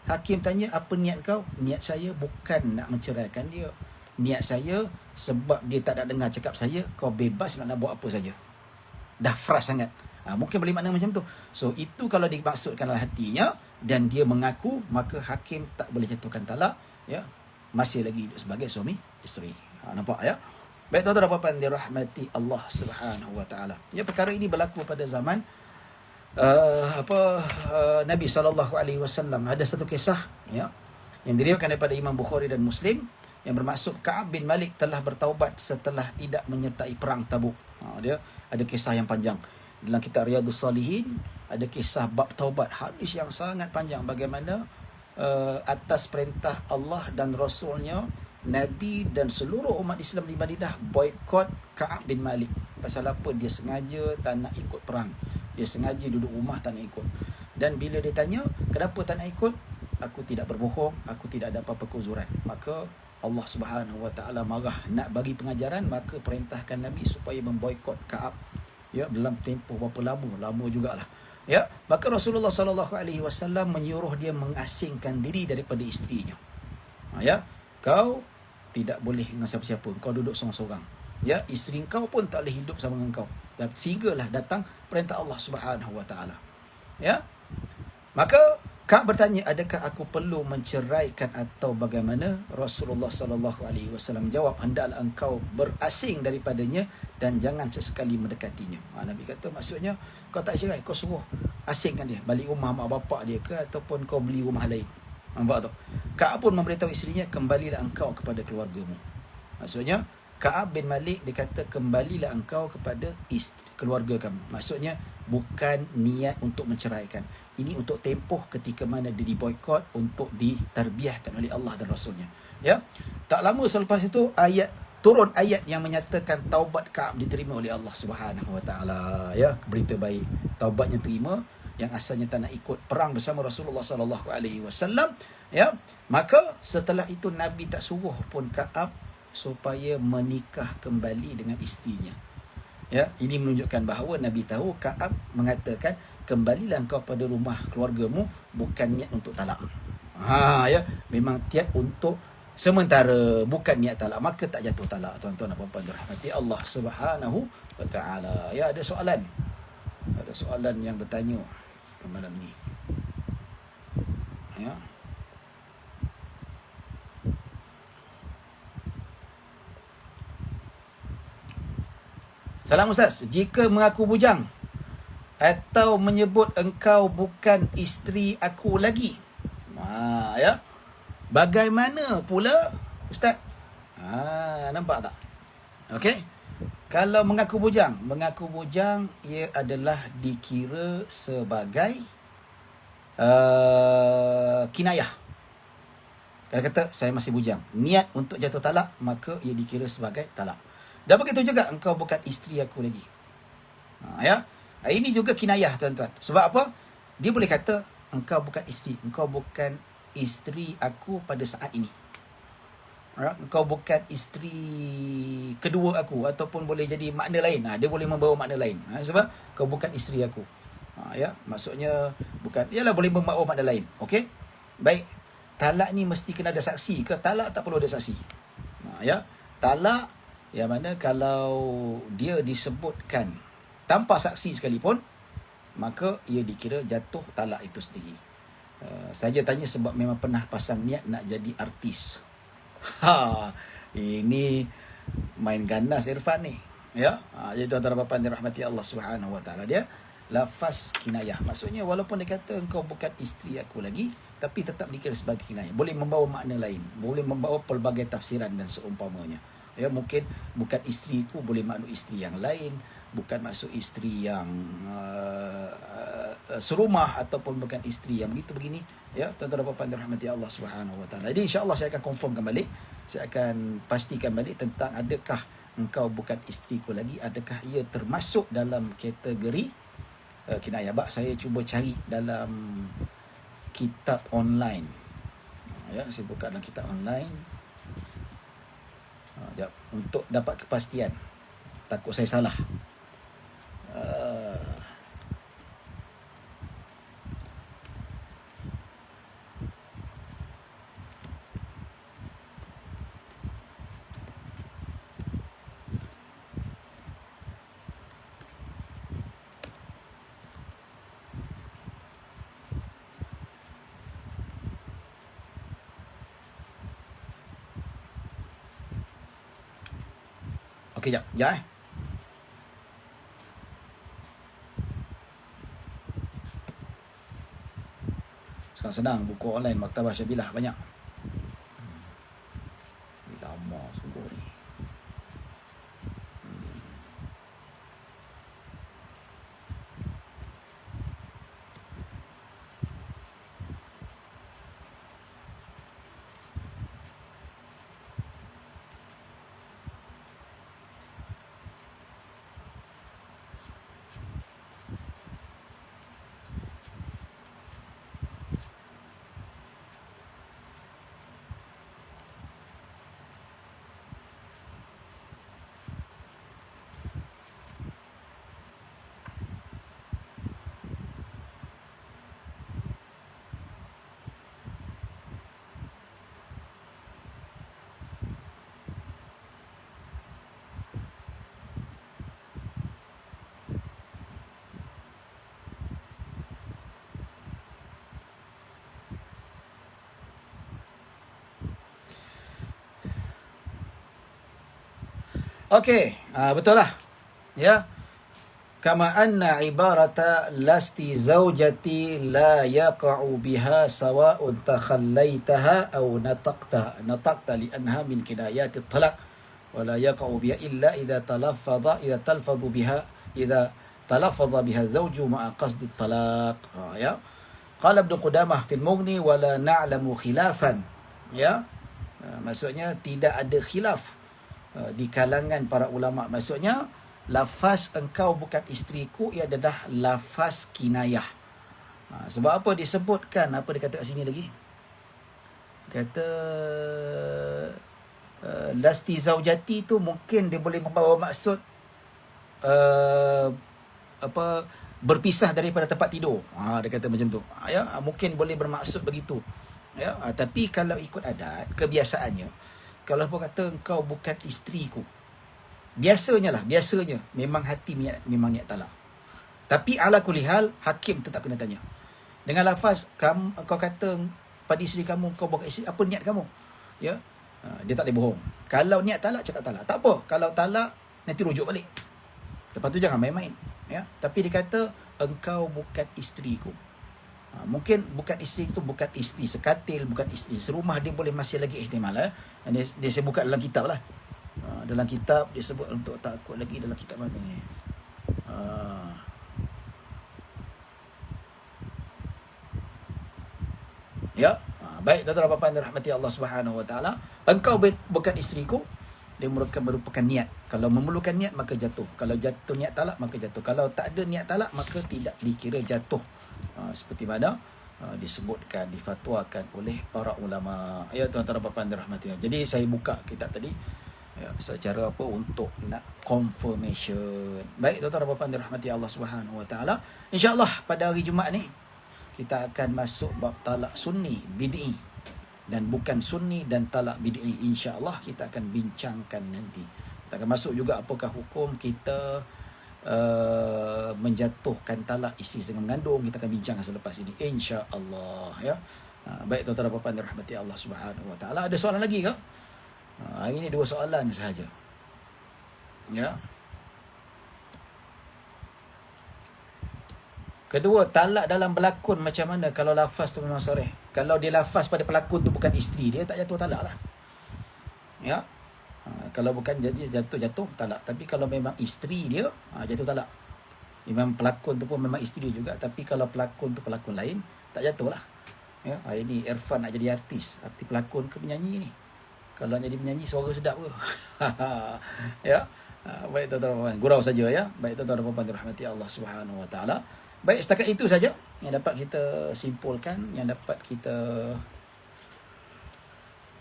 hakim tanya, apa niat kau? Niat saya bukan nak menceraikan dia. Niat saya sebab dia tak nak dengar cakap saya, kau bebas nak buat apa saja. Dah frust sangat. Mungkin boleh makna macam tu. So itu kalau dimaksudkan dalam hatinya dan dia mengaku, maka hakim tak boleh jatuhkan talak, ya. Masih lagi hidup sebagai suami isteri. Nampak ya? Baik tuan-tuan dan puan-puan dirahmati Allah Subhanahu wa taala. Ya, perkara ini berlaku pada zaman Nabi SAW. Ada satu kisah, ya, yang diriwayatkan daripada Imam Bukhari dan Muslim, yang bermaksud Ka'ab bin Malik telah bertaubat setelah tidak menyertai perang Tabuk. Dia ada kisah yang panjang dalam kitab Riyadhus Salihin, ada kisah bab taubat, hadis yang sangat panjang bagaimana atas perintah Allah dan Rasulnya, Nabi dan seluruh umat Islam di Madinah boikot Ka'ab bin Malik. Pasal apa? Dia sengaja tak nak ikut perang. Dia sengaja duduk rumah tak nak ikut. Dan bila dia tanya, kenapa tak nak ikut? Aku tidak berbohong, aku tidak ada apa-apa keuzuran. Maka Allah Subhanahu wa taala marah, nak bagi pengajaran, maka perintahkan Nabi supaya memboikot Ka'ab. Ya, dalam tempoh berapa lama jugalah. Ya, maka Rasulullah SAW menyuruh dia mengasingkan diri daripada isterinya. Ya, kau tidak boleh dengan siapa-siapa, kau duduk seorang-seorang. Ya, isteri kau pun tak boleh hidup sama dengan kau. Dan sehinggalah datang perintah Allah Subhanahu wa taala. Ya. Maka Ka'ab bertanya, adakah aku perlu menceraikan atau bagaimana? Rasulullah SAW jawab, hendaklah engkau berasing daripadanya dan jangan sesekali mendekatinya. Nabi kata, maksudnya kau tak cerai, kau suruh asingkan dia, balik rumah mak bapak dia ke, ataupun kau beli rumah lain. Nampak tu? Ka'ab pun memberitahu isterinya, kembalilah engkau kepada keluargamu. Maksudnya Ka'ab bin Malik dia kata, kembalilah engkau kepada keluarga kamu. Maksudnya bukan niat untuk menceraikan. Ini untuk tempoh ketika mana dia diboikot, untuk ditarbiahkan oleh Allah dan Rasulnya. Ya. Tak lama selepas itu turun ayat yang menyatakan taubat Ka'ab diterima oleh Allah Subhanahu wa taala. Ya, berita baik. Taubatnya terima, yang asalnya tak nak ikut perang bersama Rasulullah sallallahu alaihi wasallam. Ya. Maka setelah itu Nabi tak suruh pun Ka'ab supaya menikah kembali dengan isterinya. Ya, ini menunjukkan bahawa Nabi tahu Ka'ab mengatakan, kembalilah engkau pada rumah keluargamu, bukan niat untuk talak. Ya, memang tiap untuk sementara, bukan niat talak, maka tak jatuh talak. Tuan-tuan dan puan-puan dirahmati Allah Subhanahu wa taala. Ya, ada soalan. Ada soalan yang bertanya malam ni. Ya. Salam Ustaz, jika mengaku bujang atau menyebut engkau bukan isteri aku lagi, ya, bagaimana pula Ustaz? Nampak tak? Okey. Kalau mengaku bujang ia adalah dikira sebagai kinayah. Kalau kata saya masih bujang, niat untuk jatuh talak, maka ia dikira sebagai talak. Dan begitu juga engkau bukan isteri aku lagi. Ya. Ini juga kinayah tuan-tuan. Sebab apa? Dia boleh kata engkau bukan isteri aku pada saat ini. Engkau bukan isteri kedua aku, ataupun boleh jadi makna lain. Dia boleh membawa makna lain. Sebab kau bukan isteri aku. Ya, maksudnya bukan, ialah boleh membawa makna lain. Okey. Baik. Talak ni mesti kena ada saksi ke? Talak tak perlu ada saksi. Ya. Talak yang mana kalau dia disebutkan tanpa saksi sekalipun, maka ia dikira jatuh talak itu sendiri. Saya tanya sebab memang pernah pasang niat nak jadi artis. Ini main ganas Irfan ni. Ya. Jadi tuan-tuan dan puan-puan dirahmati Allah Subhanahu Wa Taala, dia lafaz kinayah. Maksudnya walaupun dia kata engkau bukan isteri aku lagi, tapi tetap dikira sebagai kinayah. Boleh membawa makna lain, boleh membawa pelbagai tafsiran dan seumpamanya. Ya, mungkin bukan isteriku, boleh maksud isteri yang lain, bukan maksud isteri yang serumah, ataupun bukan isteri yang begitu begini. Ya, tuan-tuan dan puan-puan dirahmati Allah Subhanahu Wa Taala. Jadi insya-Allah saya akan confirmkan balik, saya akan pastikan balik tentang adakah engkau bukan isteriku lagi, adakah ia termasuk dalam kategori kinayah. Saya cuba cari dalam kitab online. Ya, saya buka dalam kitab online. Sekejap, untuk dapat kepastian. Takut saya salah. Okey, sekejap. Senang-senang buku online Maktabah Syabilah banyak. Lama sungguh ni. Okey, betul lah. Ya. Kama anna ibarata lasti zaujati la yaqa'u biha sawa'un takhallaitaha aw nataqta li anha min kinayati talaq wa la yaqa'u biha illa idza talafadha biha zawju ma'a qasdi talaq. Ya. Qala Ibn Qudamah fil Mughni wa la na'lamu khilafan. Ya. Maksudnya tidak ada khilaf di kalangan para ulama. Maksudnya lafaz engkau bukan isteriku ia adalah lafaz kinayah. Sebab apa disebutkan, apa dia kata kat sini lagi? Kata lasti zaujati tu mungkin dia boleh membawa maksud berpisah daripada tempat tidur. Dia kata macam tu. Ya, mungkin boleh bermaksud begitu. Ya, tapi kalau ikut adat kebiasaannya, kalau apa kata engkau bukan isteriku, biasanya memang hati memang niat talak. Tapi ala kulli hal hakim tetap kena tanya. Dengan lafaz kau kata pada isteri kamu kau bukan isteri, apa niat kamu? Ya. Dia tak boleh bohong. Kalau niat talak cakap talak. Tak apa, kalau talak nanti rujuk balik. Lepas tu jangan main-main, ya. Tapi dia kata engkau bukan isteriku. Mungkin bukan isteri itu bukan isteri sekatil, bukan isteri serumah, dia boleh masih lagi ihtimal. Dia saya buka dalam kitab lah. Dalam kitab dia sebut untuk takut lagi, dalam kitab mana ni? Ya. Baik, tuan-tuan dan puan-puan rahmati Allah Subhanahu Wa Taala, engkau bukan isteriku, dia merupakan niat. Kalau memerlukan niat maka jatuh. Kalau jatuh niat talak maka jatuh. Kalau tak ada niat talak maka tidak dikira jatuh. Seperti mana disebutkan, difatwakan oleh para ulama. Ya tuan-tuan dan puan-puan dirahmati. Jadi saya buka kitab tadi ya, secara apa untuk nak confirmation. Baik tuan-tuan dan puan-puan dirahmati Allah Subhanahu Wa Taala. Insya-Allah pada hari Jumaat ni kita akan masuk bab talak sunni bid'i dan bukan sunni dan talak bid'i. Insya-Allah kita akan bincangkan nanti. Kita akan masuk juga apakah hukum kita menjatuhkan talak isteri dengan mengandung. Kita akan bincangkan selepas ini insya-Allah ya. Baik tuan-tuan dan puan-puan dirahmati Allah Subhanahu Wa Taala. Ada soalan lagi ke? Hari ini 2 soalan sahaja. Ya. Kedua, talak dalam berlakon macam mana kalau lafaz tu memang sarih? Kalau dia lafaz pada pelakon tu bukan isteri dia, tak jatuh talak lah. Ya. Kalau bukan jadi jatuh talak. Tapi kalau memang isteri dia, jatuh talak. Memang pelakon tu pun memang isteri dia juga. Tapi kalau pelakon tu pelakon lain, tak jatuh lah. Ya. Ini Irfan nak jadi artis pelakon ke penyanyi ni. Kalau nak jadi penyanyi, suara sedap ke? Ya. Baik tuan-tuan dan puan-puan, gurau saja ya. Baik tuan-tuan dan puan-puan dirahmati Allah Subhanahu Wa Taala. Baik, setakat itu saja yang dapat kita simpulkan, yang dapat kita.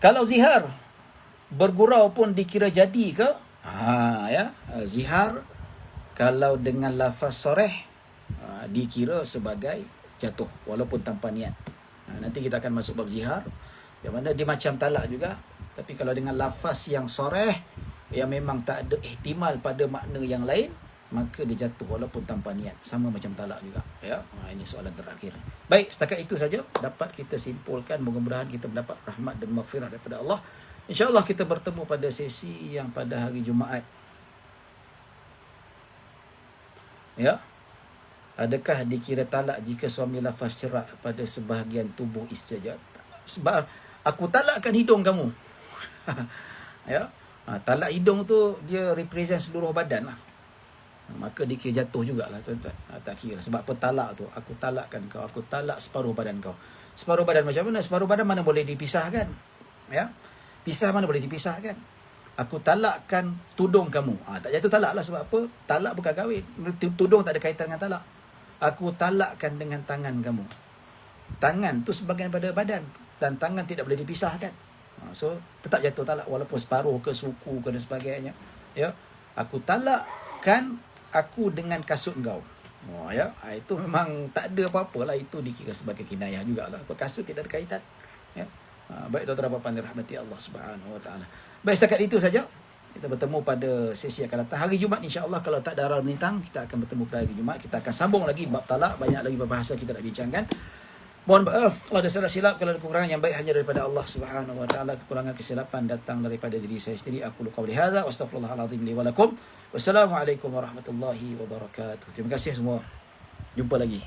Kalau zihar bergurau pun dikira jadi ke? Ya. Zihar kalau dengan lafaz sarih dikira sebagai jatuh walaupun tanpa niat. Nanti kita akan masuk bab zihar yang mana dia macam talak juga, tapi kalau dengan lafaz yang sarih yang memang tak ada ihtimal pada makna yang lain, maka dia jatuh walaupun tanpa niat, sama macam talak juga ya. Ini soalan terakhir. Baik, setakat itu saja dapat kita simpulkan. Mudah-mudahan kita mendapat rahmat dan maghfirah daripada Allah. InsyaAllah kita bertemu pada sesi yang pada hari Jumaat ya. Adakah dikira talak jika suami lafaz cerak pada sebahagian tubuh isteri? Sebab aku talakkan hidung kamu. Ya. Talak hidung tu dia represent seluruh badan lah. Maka dikira jatuh jugalah tuan-tuan. Tak kira. Sebab apa talak tu? Aku talakkan kau. Aku talak separuh badan kau. Separuh badan macam mana? Separuh badan mana boleh dipisahkan? Ya. Pisah mana boleh dipisahkan? Aku talakkan tudung kamu. Tak jatuh talak lah. Sebab apa? Talak bukan kahwin. Tudung tak ada kaitan dengan talak. Aku talakkan dengan tangan kamu. Tangan tu sebahagian pada badan. Dan tangan tidak boleh dipisahkan. So, tetap jatuh talak. Walaupun separuh ke suku ke dan sebagainya. Ya. Aku talakkan aku dengan kasut kau. Ya. Itu memang tak ada apa-apa lah. Itu dikira sebagai kinayah jugalah. Kasut tidak ada kaitan. Ya. Baik tuan-tuan dan puan-puan dirahmati Allah Subhanahu Wa Taala. Baik, setakat itu saja. Kita bertemu pada sesi akan datang hari Jumaat insya-Allah. Kalau tak ada aral melintang, kita akan bertemu pada hari Jumaat. Kita akan sambung lagi bab talak, banyak lagi perbahasan kita nak bincangkan. Mohon maaf kalau ada salah silap, kalau ada kekurangan, yang baik hanya daripada Allah Subhanahu Wa Taala. Kekurangan kesilapan datang daripada diri saya sendiri. Aku qauli hadza wa astaghfirullahalazim li wa lakum. Wassalamualaikum warahmatullahi wabarakatuh. Terima kasih semua. Jumpa lagi.